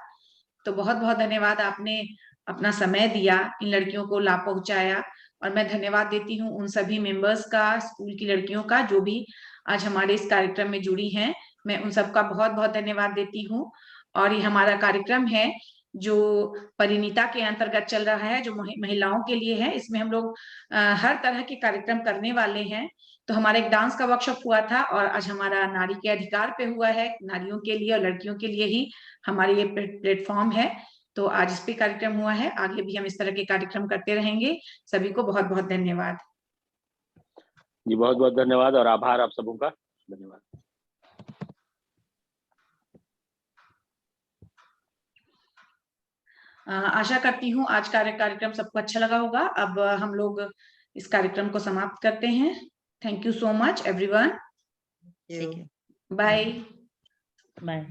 तो बहुत बहुत धन्यवाद। आपने अपना समय दिया, इन लड़कियों को लाभ पहुंचाया, और मैं धन्यवाद देती हूँ उन सभी मेंबर्स का, स्कूल की लड़कियों का जो भी आज हमारे इस कार्यक्रम में जुड़ी हैं। मैं उन सबका बहुत बहुत धन्यवाद देती हूँ। और ये हमारा कार्यक्रम है जो परिणीता के अंतर्गत चल रहा है, जो महिलाओं के लिए है। इसमें हम लोग हर तरह के कार्यक्रम करने वाले हैं। तो हमारा एक डांस का वर्कशॉप हुआ था और आज हमारा नारी के अधिकार पे हुआ है, नारियों के लिए और लड़कियों के लिए ही हमारे ये प्लेटफॉर्म है। तो आज इस पे कार्यक्रम हुआ है, आगे भी हम इस तरह के कार्यक्रम करते रहेंगे। सभी को बहुत बहुत धन्यवाद जी, बहुत बहुत धन्यवाद और आभार आप सबों का। धन्यवाद। आशा करती हूँ आज का कार्यक्रम सबको अच्छा लगा होगा। अब हम लोग इस कार्यक्रम को समाप्त करते हैं। Thank you so much everyone. Bye bye.